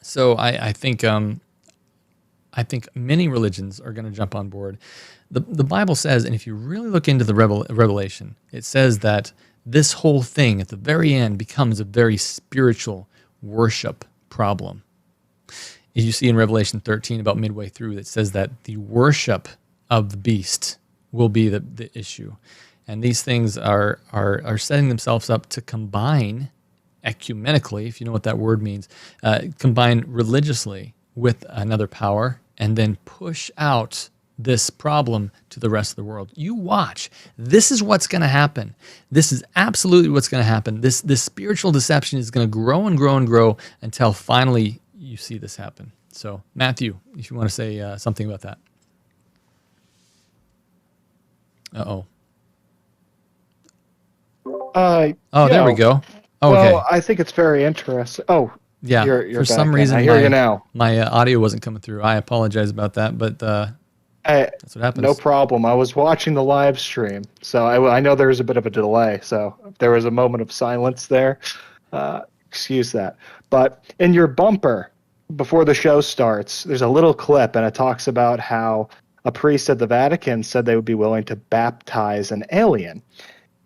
So I think many religions are going to jump on board. The Bible says, and if you really look into the Revelation, it says that this whole thing at the very end becomes a very spiritual worship problem. As you see in Revelation 13, about midway through, it says that the worship of the beast will be the issue. And these things are setting themselves up to combine ecumenically, if you know what that word means, combine religiously with another power, and then push out this problem to the rest of the world. You watch. This is what's going to happen. This is absolutely what's going to happen. This spiritual deception is going to grow and grow and grow until finally you see this happen. So, Matthew, if you want to say something about that. Uh-oh. There we go. Oh, okay. Well, I think it's very interesting. Oh, yeah. You're for back some in. reason, I hear you now. My audio wasn't coming through. I apologize about that, but that's what happens. No problem. I was watching the live stream, so I know there was a bit of a delay. So if there was a moment of silence there, excuse that. But in your bumper, before the show starts, there's a little clip, and it talks about how a priest at the Vatican said they would be willing to baptize an alien.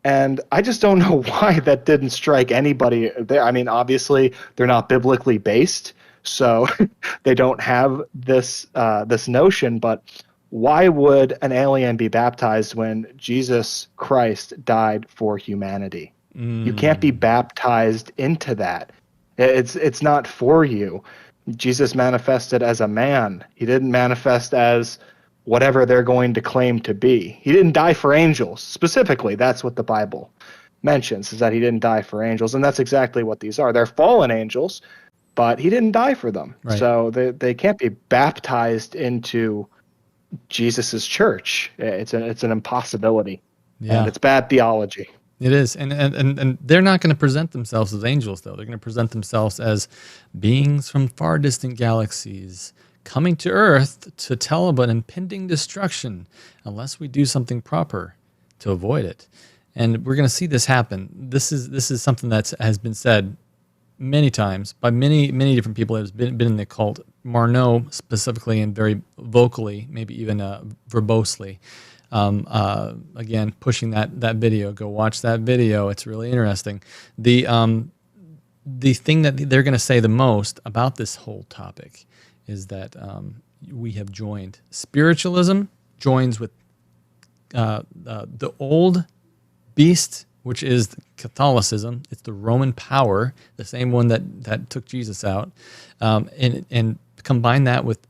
And I just don't know why that didn't strike anybody there. I mean, obviously, they're not biblically based, so they don't have this notion. But why would an alien be baptized when Jesus Christ died for humanity? You can't be baptized into that. It's not for you. Jesus manifested as a man. He didn't manifest as whatever they're going to claim to be. He didn't die for angels. Specifically, that's what the Bible mentions, is that he didn't die for angels, and that's exactly what these are. They're fallen angels, but he didn't die for them. Right. So they can't be baptized into Jesus's church. It's an impossibility. Yeah. And it's bad theology. It is, and they're not going to present themselves as angels, though. They're going to present themselves as beings from far distant galaxies coming to Earth to tell of an impending destruction unless we do something proper to avoid it. And we're going to see this happen. This is something that has been said many times by many different people that have been in the occult. Marneau specifically, and very vocally, maybe even verbosely. Again, pushing that video. Go watch that video. It's really interesting. The thing that they're going to say the most about this whole topic is that we have joined. Spiritualism joins with the old beast, which is Catholicism. It's the Roman power, the same one that took Jesus out, and combine that with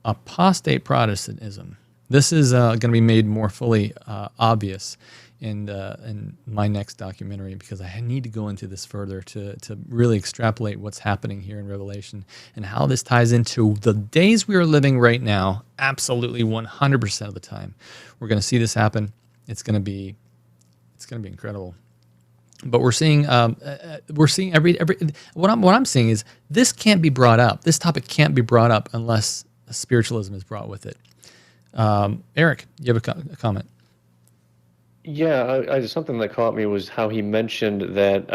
apostate Protestantism. This is going to be made more fully obvious in my next documentary, because I need to go into this further to really extrapolate what's happening here in Revelation and how this ties into the days we are living right now. Absolutely 100% of the time, we're going to see this happen. It's going to be incredible. But we're seeing every what I'm seeing is this can't be brought up. This topic can't be brought up unless spiritualism is brought with it. Eric, you have a comment? Yeah, something that caught me was how he mentioned that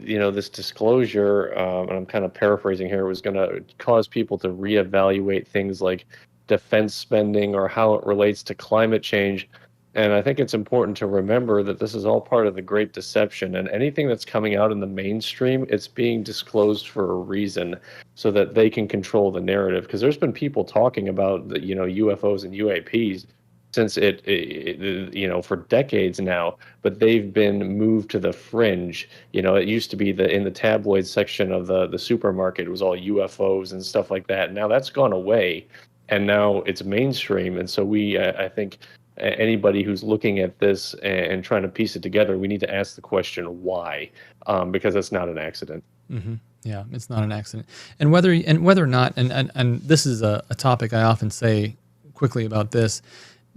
this disclosure, and I'm kind of paraphrasing here, was going to cause people to reevaluate things like defense spending or how it relates to climate change. And I think it's important to remember that this is all part of the Great Deception, and anything that's coming out in the mainstream, it's being disclosed for a reason so that they can control the narrative. Because there's been people talking about the, UFOs and UAPs since it for decades now, but they've been moved to the fringe. It used to be in the tabloid section of the supermarket, it was all UFOs and stuff like that. Now that's gone away, and now it's mainstream. And so I think anybody who's looking at this and trying to piece it together, we need to ask the question why, because it's not an accident. Mm-hmm. Yeah, it's not an accident. And whether or not, and this is a topic I often say quickly about this,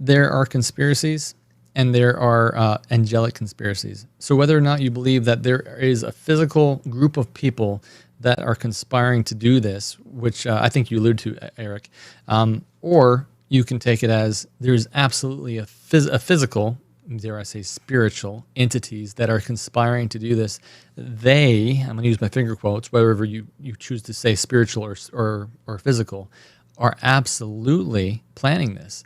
there are conspiracies and there are angelic conspiracies. So whether or not you believe that there is a physical group of people that are conspiring to do this, which I think you allude to, Eric, or you can take it as there's absolutely a physical, dare I say spiritual, entities that are conspiring to do this. I'm going to use my finger quotes, whatever you choose to say, spiritual or physical, are absolutely planning this.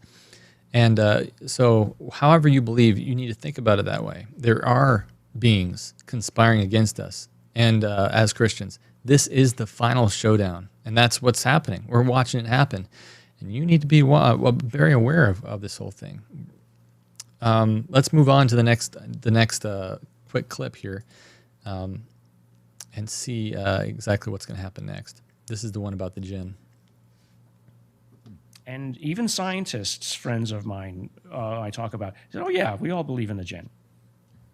And so however you believe, you need to think about it that way. There are beings conspiring against us. And as Christians, this is the final showdown. And that's what's happening. We're watching it happen. And you need to be very aware of this whole thing. Let's move on to the next quick clip here, and see exactly what's going to happen next. This is the one about the jinn. And even scientists, friends of mine, I talk about, said, "Oh yeah, we all believe in the jinn."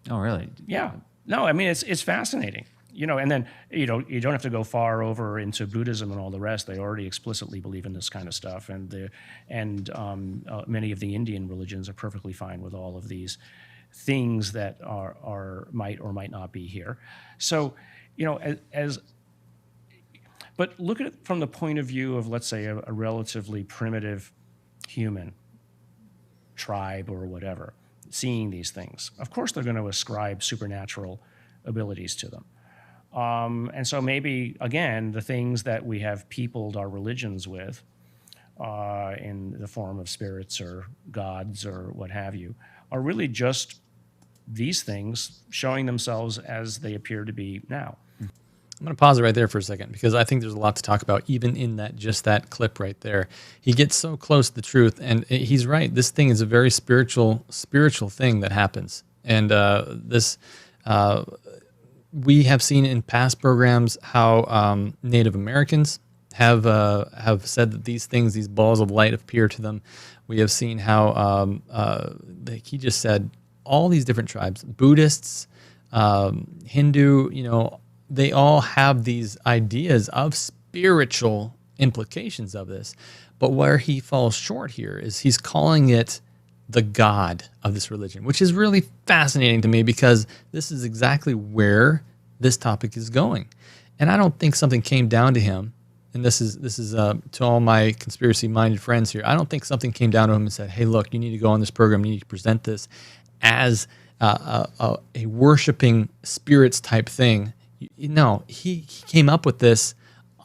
Oh really? Yeah. No, I mean it's fascinating. And then you don't have to go far over into Buddhism and all the rest. They already explicitly believe in this kind of stuff, and many of the Indian religions are perfectly fine with all of these things that are might or might not be here. So, but look at it from the point of view of, let's say, a relatively primitive human tribe or whatever, seeing these things. Of course, they're going to ascribe supernatural abilities to them. And so maybe, again, the things that we have peopled our religions with in the form of spirits or gods or what have you are really just these things showing themselves as they appear to be now. I'm going to pause it right there for a second, because I think there's a lot to talk about even in that clip right there. He gets so close to the truth, and he's right. This thing is a very spiritual thing that happens. And this We have seen in past programs how Native Americans have said that these things, these balls of light, appear to them. We have seen how, like he just said, all these different tribes, Buddhists, Hindu, they all have these ideas of spiritual implications of this. But where he falls short here is he's calling it the God of this religion, which is really fascinating to me because this is exactly where this topic is going. And I don't think something came down to him, and this is to all my conspiracy-minded friends here, I don't think something came down to him and said, hey, look, you need to go on this program, you need to present this as a worshiping spirits type thing. No, he came up with this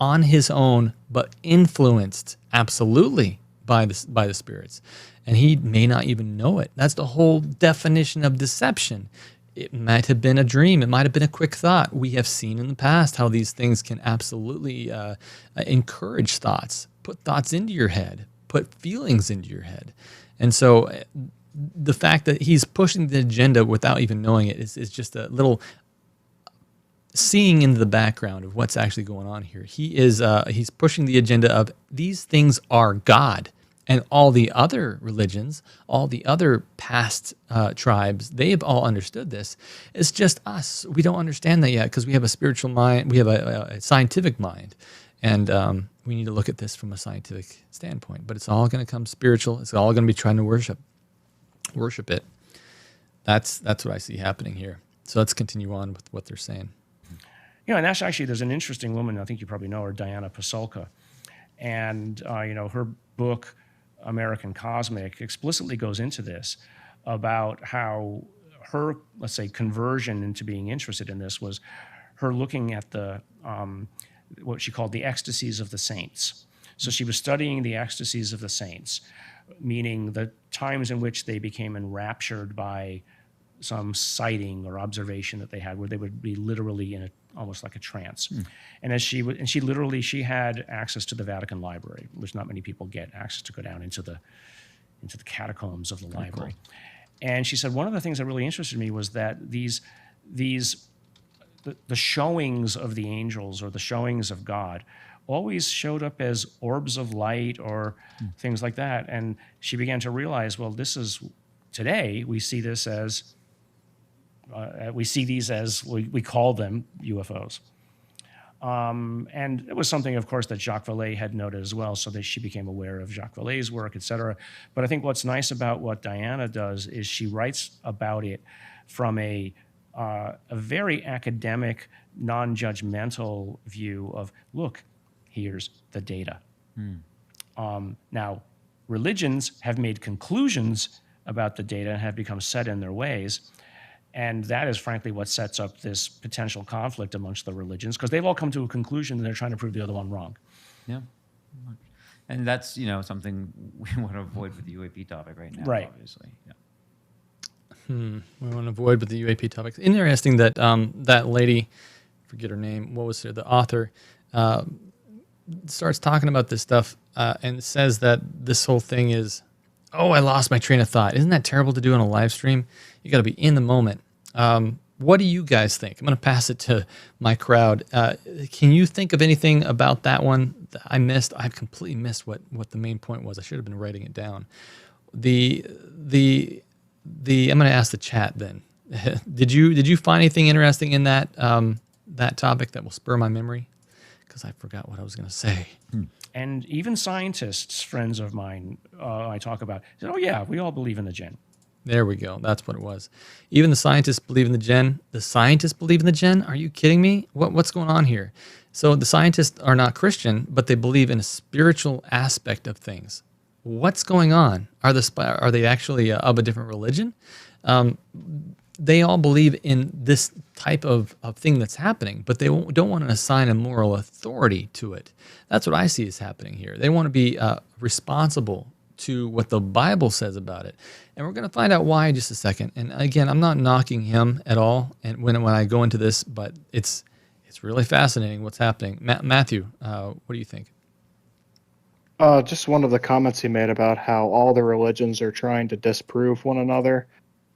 on his own, but influenced absolutely by the spirits. And he may not even know it. That's the whole definition of deception. It might have been a dream. It might have been a quick thought. We have seen in the past how these things can absolutely encourage thoughts, put thoughts into your head, put feelings into your head. And so the fact that he's pushing the agenda without even knowing it is just a little seeing into the background of what's actually going on here. He's pushing the agenda of these things are God. And all the other religions, all the other past tribes, they've all understood this. It's just us. We don't understand that yet because we have a spiritual mind. We have a scientific mind. And we need to look at this from a scientific standpoint. But it's all going to come spiritual. It's all going to be trying to worship it. That's what I see happening here. So let's continue on with what they're saying. And that's actually, there's an interesting woman, I think you probably know her, Diana Pasulka. And, her book, American Cosmic, explicitly goes into this about how her, let's say, conversion into being interested in this was her looking at the what she called the ecstasies of the saints. So she was studying the ecstasies of the saints, meaning the times in which they became enraptured by some sighting or observation that they had, where they would be literally in almost like a trance. And she had access to the Vatican Library, which not many people get access to, go down into the catacombs of the library. Cool. And she said one of the things that really interested me was that the showings of the angels or the showings of God always showed up as orbs of light or things like that. And she began to realize, well, today we see this as we call them UFOs. And it was something, of course, that Jacques Vallée had noted as well, so that she became aware of Jacques Vallée's work, et cetera. But I think what's nice about what Diana does is she writes about it from a very academic, non-judgmental view of, look, here's the data. Now, religions have made conclusions about the data and have become set in their ways. And that is, frankly, what sets up this potential conflict amongst the religions, because they've all come to a conclusion and they're trying to prove the other one wrong. Yeah. And that's, something we want to avoid with the UAP topic right now, right. Obviously. Yeah. We want to avoid with the UAP topics. Interesting that that lady, forget her name, what was her, the author, starts talking about this stuff and says that this whole thing is, oh, I lost my train of thought. Isn't that terrible to do on a live stream? You got to be in the moment. What do you guys think? I'm going to pass it to my crowd. Can you think of anything about that one that I missed? I completely missed what the main point was. I should have been writing it down. I'm going to ask the chat then. Did you find anything interesting in that that topic that will spur my memory? Because I forgot what I was going to say. And even scientists, friends of mine, I talk about, said, oh yeah, we all believe in the Jinn. There we go. That's what it was. Even the scientists believe in the Jinn. The scientists believe in the Jinn? Are you kidding me? What's going on here? So the scientists are not Christian, but they believe in a spiritual aspect of things. What's going on? Are they actually of a different religion? They all believe in this type of thing that's happening, but they don't want to assign a moral authority to it. That's what I see is happening here. They want to be responsible to what the Bible says about it. And we're going to find out why in just a second. And again, I'm not knocking him at all and when I go into this, but it's really fascinating what's happening. Matthew, what do you think? Just one of the comments he made about how all the religions are trying to disprove one another.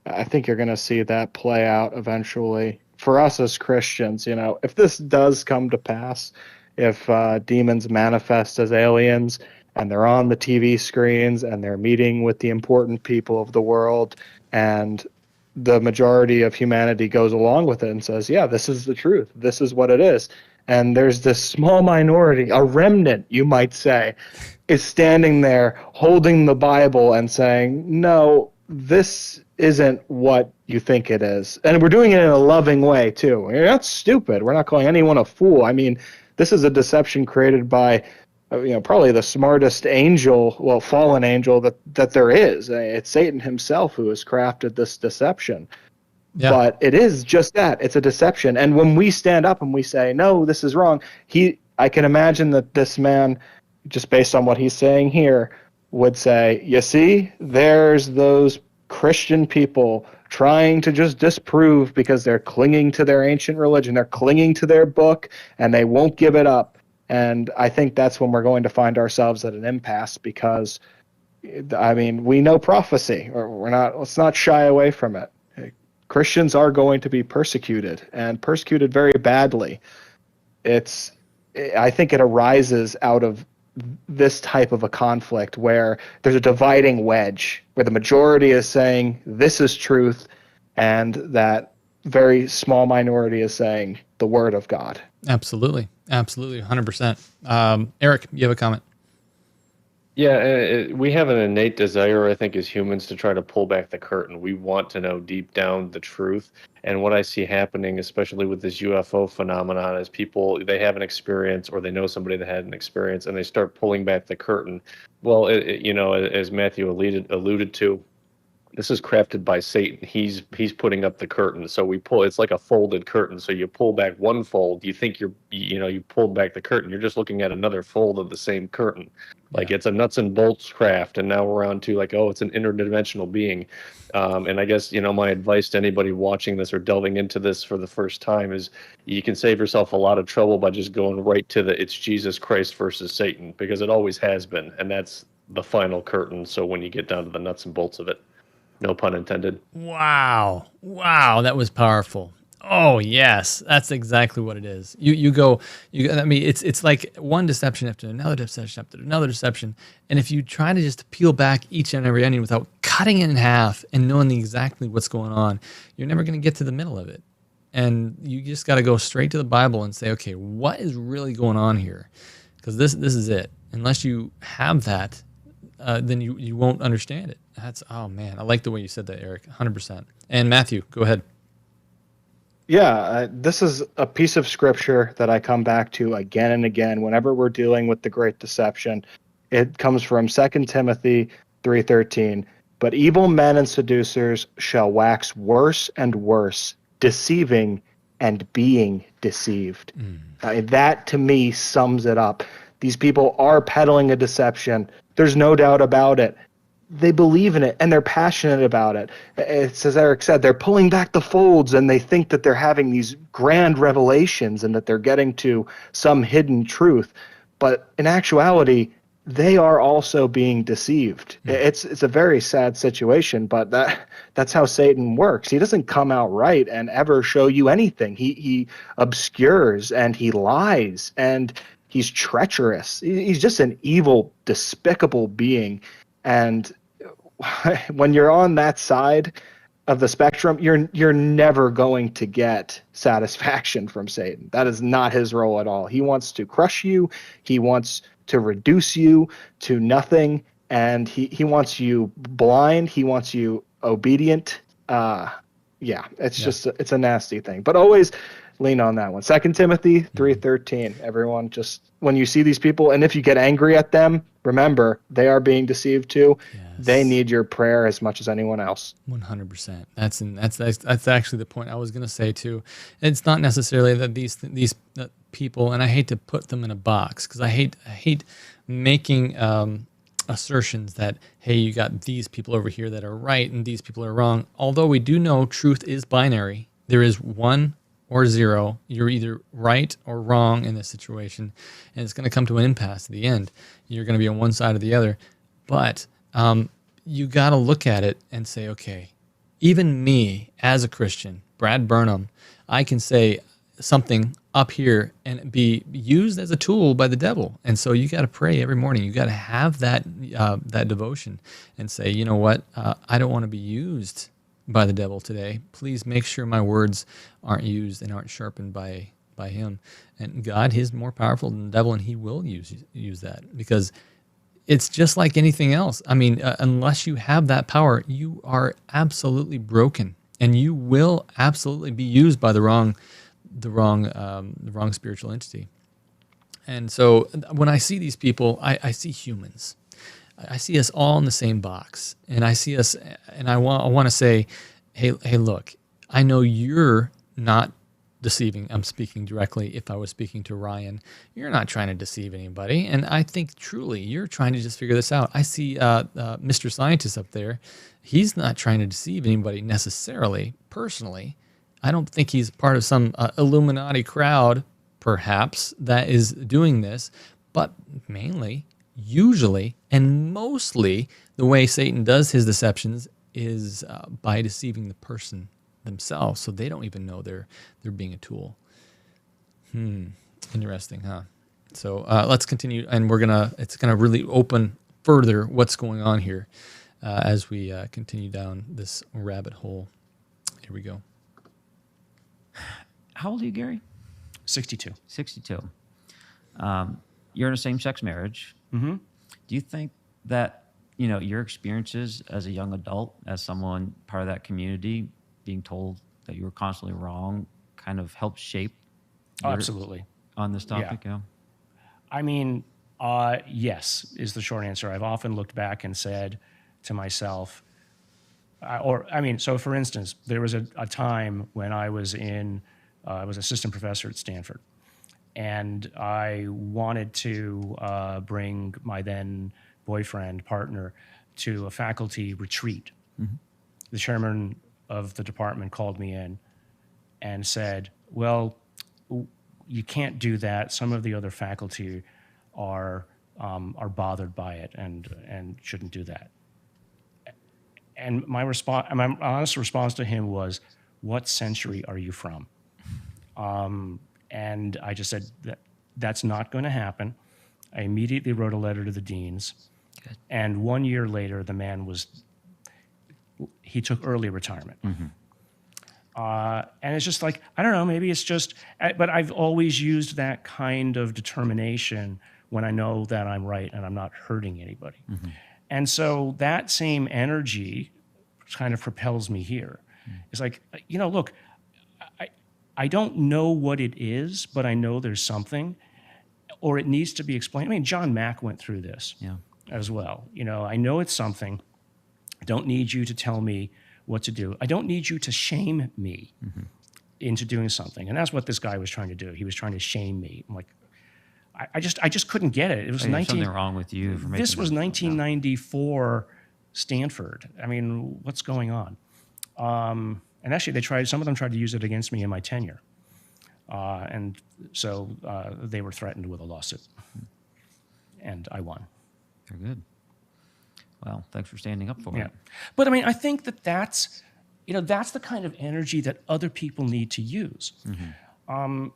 I think you're going to see that play out eventually. For us as Christians, if this does come to pass, if demons manifest as aliens and they're on the TV screens and they're meeting with the important people of the world, and the majority of humanity goes along with it and says, yeah, this is the truth. This is what it is. And there's this small minority, a remnant, you might say, is standing there holding the Bible and saying, no, this isn't what you think it is. And we're doing it in a loving way, too. We're not stupid. We're not calling anyone a fool. I mean, this is a deception created by, probably the smartest angel, fallen angel that there is. It's Satan himself who has crafted this deception. Yeah. But it is just that. It's a deception. And when we stand up and we say, no, this is wrong, I can imagine that this man, just based on what he's saying here, would say, you see, there's those Christian people trying to just disprove because they're clinging to their ancient religion. They're clinging to their book, and they won't give it up. And I think that's when we're going to find ourselves at an impasse because, we know prophecy, or let's not shy away from it. Christians are going to be persecuted, and persecuted very badly. I think it arises out of this type of a conflict where there's a dividing wedge, where the majority is saying this is truth, and that very small minority is saying the word of God. Absolutely. 100%. Eric, you have a comment? Yeah, we have an innate desire, I think, as humans to try to pull back the curtain. We want to know deep down the truth. And what I see happening, especially with this UFO phenomenon, is people, they have an experience or they know somebody that had an experience and they start pulling back the curtain. Well, as Matthew alluded to, this is crafted by Satan. He's putting up the curtain. So we pull, it's like a folded curtain. So you pull back one fold, you think you pulled back the curtain. You're just looking at another fold of the same curtain. Like it's a nuts and bolts craft. And now we're on to it's an interdimensional being. And I guess, my advice to anybody watching this or delving into this for the first time is you can save yourself a lot of trouble by just going right to it's Jesus Christ versus Satan, because it always has been. And that's the final curtain. So when you get down to the nuts and bolts of it. No pun intended. Wow, that was powerful. Oh yes, that's exactly what it is. It's like one deception after another deception after another deception, and if you try to just peel back each and every onion without cutting it in half and knowing exactly what's going on, you're never going to get to the middle of it. And you just got to go straight to the Bible and say, okay, what is really going on here? Because this is it. Unless you have that, then you won't understand it. Oh man, I like the way you said that, Eric. 100%. And Matthew, go ahead. Yeah, this is a piece of scripture that I come back to again and again whenever we're dealing with the great deception. It comes from 2 Timothy 3:13. But evil men and seducers shall wax worse and worse, deceiving and being deceived. That to me sums it up. These people are peddling a deception. There's no doubt about it. They believe in it and they're passionate about it. It's, as Eric said, they're pulling back the folds and they think that they're having these grand revelations and that they're getting to some hidden truth. But in actuality, they are also being deceived. It's a very sad situation, but that's how Satan works. He doesn't come out right and ever show you anything. He obscures and he lies and he's treacherous. He's just an evil, despicable being. And when you're on that side of the spectrum, you're never going to get satisfaction from Satan. That is not his role at all. He wants to crush you. He wants to reduce you to nothing. And he wants you blind. He wants you obedient. It's a nasty thing. But always lean on that one. 2 Timothy 3:13. Everyone, just when you see these people, and if you get angry at them, remember they are being deceived too. Yes. They need your prayer as much as anyone else. 100%. That's actually the point I was going to say too. It's not necessarily that these people, and I hate to put them in a box because I hate making assertions that, hey, you got these people over here that are right and these people are wrong. Although we do know truth is binary. There is 1 or 0. You're either right or wrong in this situation, and it's going to come to an impasse at the end. You're going to be on one side or the other. But you got to look at it and say, okay, even me as a Christian, Brad Burnham, I can say something up here and be used as a tool by the devil. And so you got to pray every morning. You got to have that that devotion and say, you know what, I don't want to be used by the devil today. Please make sure my words aren't used and aren't sharpened by him. And God, he's more powerful than the devil, and he will use that, because it's just like anything else. I mean, unless you have that power, you are absolutely broken, and you will absolutely be used by the wrong spiritual entity. And so when I see these people, I see humans. I see us all in the same box, and I see us, and I want to say, hey, look, I know you're not deceiving. I'm speaking directly. If I was speaking to Ryan, you're not trying to deceive anybody, and I think truly you're trying to just figure this out. I see Mr. Scientist up there. He's not trying to deceive anybody necessarily, personally. I don't think he's part of some Illuminati crowd, perhaps, that is doing this, but mainly, usually, and mostly, the way Satan does his deceptions is by deceiving the person themselves, so they don't even know they're being a tool. Interesting, huh? So let's continue, and it's gonna really open further what's going on here as we continue down this rabbit hole. Here we go. How old are you, Gary? 62. 62. You're in a same-sex marriage. Mm-hmm. Do you think that, your experiences as a young adult, as someone part of that community, being told that you were constantly wrong, kind of helped shape Absolutely on this topic? Yeah. I mean, yes, is the short answer. I've often looked back and said to myself, so for instance, there was a time when I was assistant professor at Stanford, and I wanted to bring my then boyfriend, partner, to a faculty retreat. Mm-hmm. The chairman of the department called me in and said, well, you can't do that. Some of the other faculty are bothered by it and shouldn't do that. And my honest response to him was, what century are you from? And I just said, that's not going to happen. I immediately wrote a letter to the deans. Good. And 1 year later, the man he took early retirement. Mm-hmm. And it's just like, I don't know, maybe it's just, but I've always used that kind of determination when I know that I'm right and I'm not hurting anybody. Mm-hmm. And so that same energy kind of propels me here. Mm-hmm. It's like, look, I don't know what it is, but I know there's something, or it needs to be explained. I mean, John Mack went through this as well. I know it's something. I don't need you to tell me what to do. I don't need you to shame me into doing something. And that's what this guy was trying to do. He was trying to shame me. I'm like, I just couldn't get it. It was something wrong with you. This was 1994 Stanford. I mean, what's going on? And actually, some of them tried to use it against me in my tenure. And so they were threatened with a lawsuit. And I won. Very good. Well, thanks for standing up for it. But I mean, I think that's the kind of energy that other people need to use. Mm-hmm.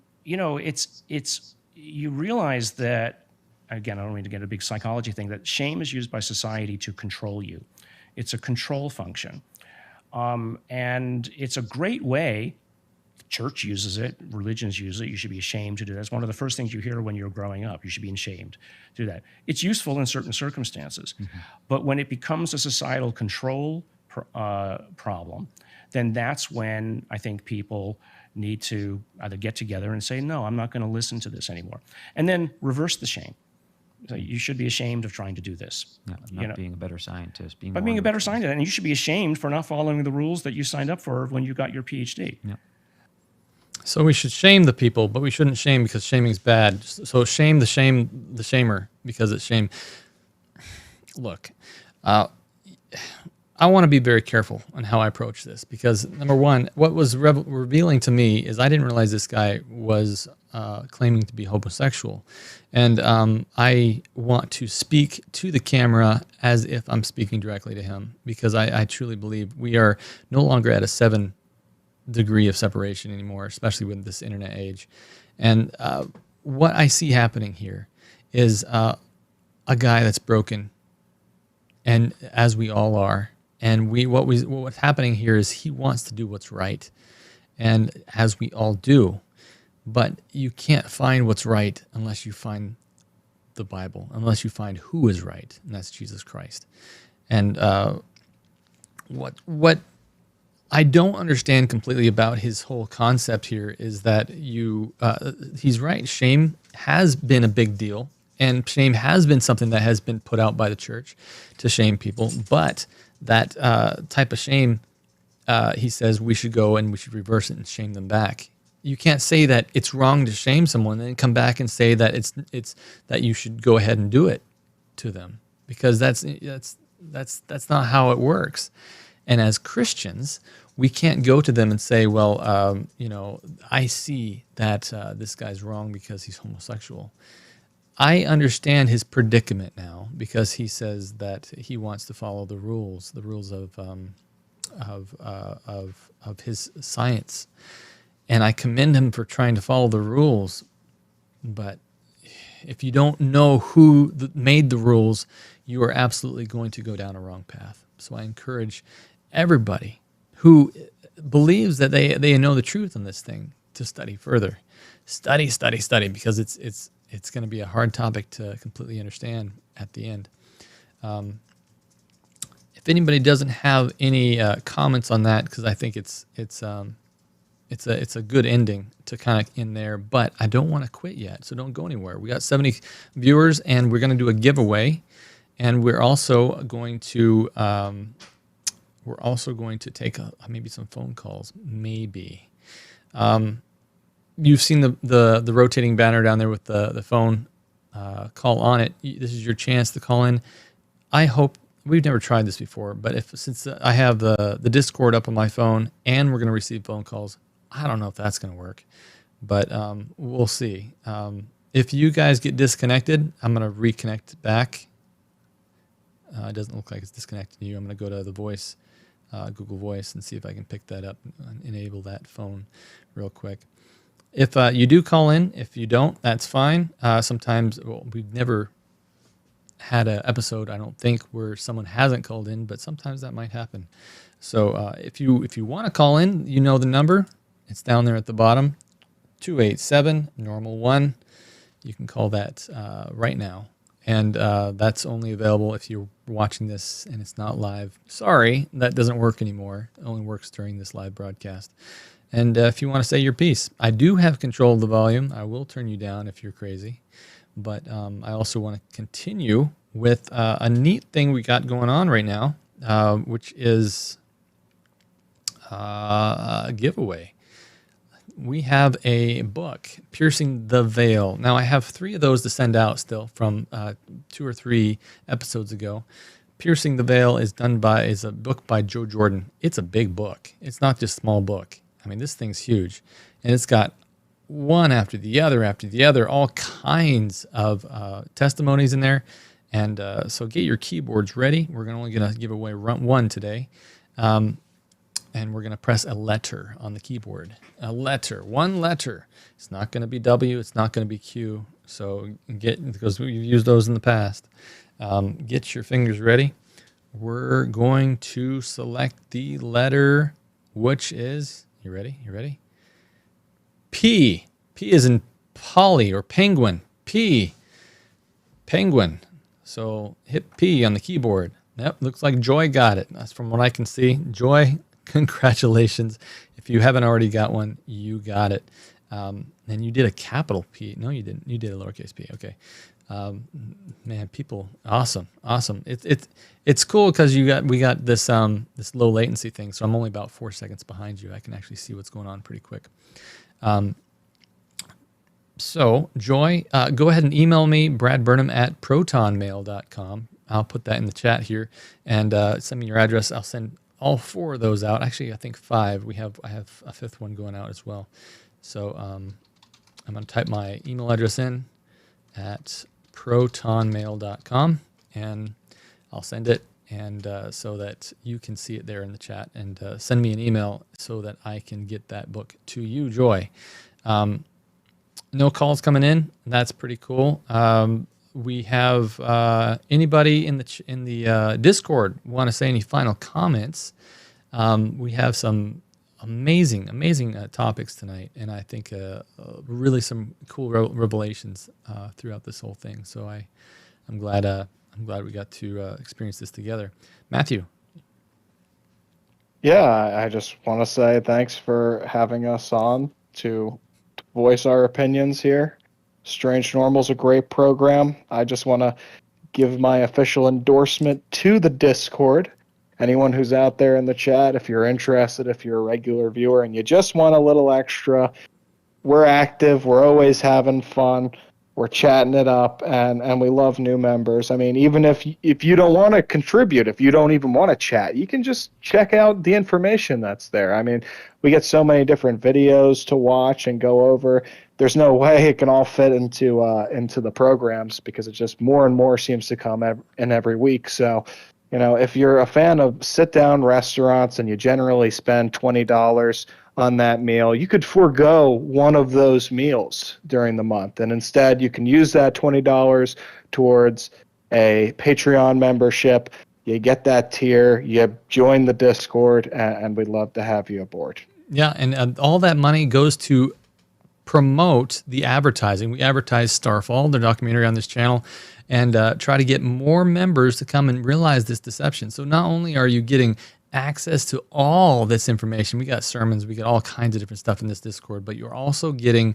You realize that, again, I don't mean to get a big psychology thing, that shame is used by society to control you. It's a control function. And it's a great way. Church uses it, religions use it. You should be ashamed to do that. It's one of the first things you hear when you're growing up. You should be ashamed to do that. It's useful in certain circumstances. Mm-hmm. But when it becomes a societal control problem, then that's when I think people need to either get together and say, no, I'm not going to listen to this anymore. And then reverse the shame. So you should be ashamed of trying to do this. Not being a better scientist. Being a better scientist. And you should be ashamed for not following the rules that you signed up for when you got your PhD. Yeah. So we should shame the people, but we shouldn't shame because shaming's bad. So shame the shamer because it's shame. Look, I want to be very careful on how I approach this because, number one, what was revealing to me is I didn't realize this guy was claiming to be homosexual. And I want to speak to the camera as if I'm speaking directly to him because I truly believe we are no longer at a 7 degree of separation anymore, especially with this internet age. And what I see happening here is a guy that's broken, and as we all are. And what's happening here is he wants to do what's right, and as we all do. But you can't find what's right unless you find the Bible, unless you find who is right, and that's Jesus Christ. And what I don't understand completely about his whole concept here is that he's right. Shame has been a big deal, and shame has been something that has been put out by the church to shame people. But that type of shame, he says we should go and we should reverse it and shame them back. You can't say that it's wrong to shame someone and then come back and say that it's that you should go ahead and do it to them, because that's not how it works. And as Christians, we can't go to them and say, well, I see that this guy's wrong because he's homosexual. I understand his predicament now because he says that he wants to follow the rules of his science, and I commend him for trying to follow the rules. But if you don't know who made the rules, you are absolutely going to go down a wrong path. So I encourage everybody who believes that they know the truth on this thing to study further, study, because it's going to be a hard topic to completely understand at the end. If anybody doesn't have any comments on that, because I think it's a good ending to kind of end there, but I don't want to quit yet, so don't go anywhere. We got 70 viewers, and we're going to do a giveaway, and we're also going to take maybe some phone calls, maybe. You've seen the rotating banner down there with the phone call on it. This is your chance to call in. I hope we've never tried this before, but since I have the Discord up on my phone and we're going to receive phone calls, I don't know if that's going to work, but we'll see. If you guys get disconnected, I'm going to reconnect back. It doesn't look like it's disconnecting you. I'm going to go to the voice, Google Voice, and see if I can pick that up and enable that phone real quick. If you do call in, if you don't, that's fine. Sometimes we've never had an episode, I don't think, where someone hasn't called in, but sometimes that might happen. So if you want to call in, you know the number. It's down there at the bottom, 287-normal-1. You can call that right now. And that's only available if you're watching this and it's not live. Sorry, that doesn't work anymore. It only works during this live broadcast. And if you want to say your piece, I do have control of the volume. I will turn you down if you're crazy. But I also want to continue with a neat thing we got going on right now, which is a giveaway. We have a book, Piercing the Veil. Now, I have 3 of those to send out still from 2 or 3 episodes ago. Piercing the Veil is a book by Joe Jordan. It's a big book. It's not just a small book. I mean, this thing's huge. And it's got one after the other, all kinds of testimonies in there. And so get your keyboards ready. We're only going to give away one today. And we're going to press a letter on the keyboard. One letter. It's not going to be W. It's not going to be Q. So because we've used those in the past. Get your fingers ready. We're going to select the letter, which is... You ready? P. P is in Polly or penguin. P. Penguin. So hit P on the keyboard. Yep, looks like Joy got it. That's from what I can see. Joy, congratulations. If you haven't already got one, you got it. And you did a capital P. No, you didn't. You did a lowercase p. Okay. Man, people, awesome. It's cool because we got this this low latency thing, so I'm only about 4 seconds behind you. I can actually see what's going on pretty quick. So Joy, go ahead and email me, Brad Burnham at protonmail.com. I'll put that in the chat here, and send me your address. I'll send all 4 of those out. Actually, I think 5. I have a 5th one going out as well. So I'm going to type my email address in at protonmail.com, and I'll send it, and so that you can see it there in the chat, and send me an email so that I can get that book to you, Joy. No calls coming in. That's pretty cool. We have anybody in the Discord want to say any final comments? We have some amazing topics tonight, and I think really some cool revelations throughout this whole thing. So I'm glad we got to experience this together. Matthew. Yeah, I just want to say thanks for having us on to voice our opinions here. Strange Normal's a great program. I just want to give my official endorsement to the Discord. Anyone who's out there in the chat, if you're interested, if you're a regular viewer and you just want a little extra, we're active. We're always having fun. We're chatting it up, and we love new members. I mean, even if you don't want to contribute, if you don't even want to chat, you can just check out the information that's there. I mean, we get so many different videos to watch and go over. There's no way it can all fit into the programs, because it just more and more seems to come in every week. So, if you're a fan of sit-down restaurants and you generally spend $20 on that meal, you could forego one of those meals during the month, and instead you can use that $20 towards a Patreon membership. You get that tier, you join the Discord, and we'd love to have you aboard. Yeah, and all that money goes to promote the advertising. We advertise Starfall, the documentary on this channel, and try to get more members to come and realize this deception. So not only are you getting access to all this information, we got sermons, we got all kinds of different stuff in this Discord, but you're also getting,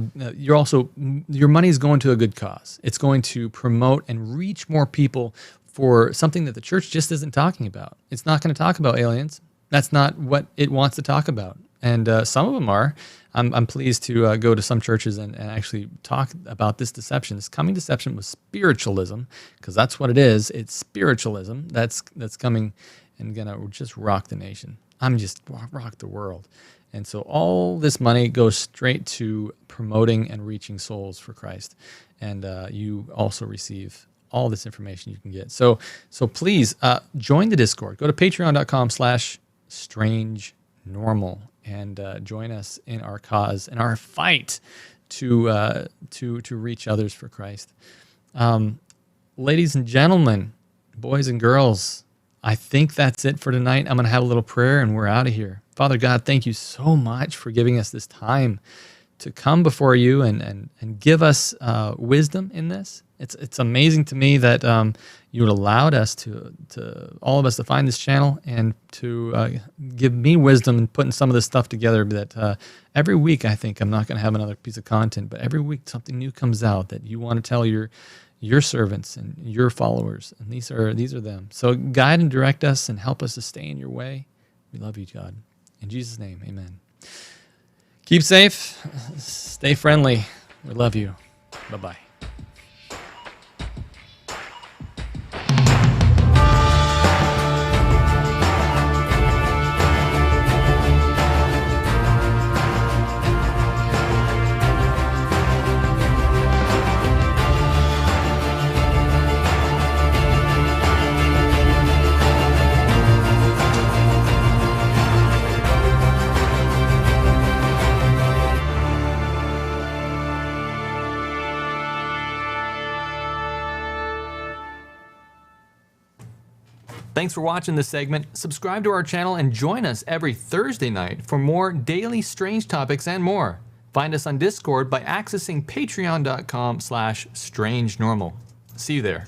your money is going to a good cause. It's going to promote and reach more people for something that the church just isn't talking about. It's not going to talk about aliens. That's not what it wants to talk about. And some of them are. I'm pleased to go to some churches and actually talk about this deception, this coming deception with spiritualism, because that's what it is. It's spiritualism that's coming and gonna just rock the nation. I'm just rock the world. And so all this money goes straight to promoting and reaching souls for Christ. And you also receive all this information you can get. So please join the Discord. Go to patreon.com/strangenormal and join us in our cause, in our fight to reach others for Christ. Ladies and gentlemen, boys and girls, I think that's it for tonight. I'm going to have a little prayer and we're out of here. Father God, thank you so much for giving us this time to come before you and give us wisdom in this. It's amazing to me that you allowed us to all of us to find this channel and to give me wisdom in putting some of this stuff together. That every week, I think I'm not going to have another piece of content, but every week something new comes out that you want to tell your servants and your followers, and these are them. So guide and direct us and help us to stay in your way. We love you, God. In Jesus' name, amen. Keep safe. Stay friendly. We love you. Bye-bye. Thanks for watching this segment. Subscribe to our channel and join us every Thursday night for more daily strange topics and more. Find us on Discord by accessing patreon.com/strangenormal. See you there.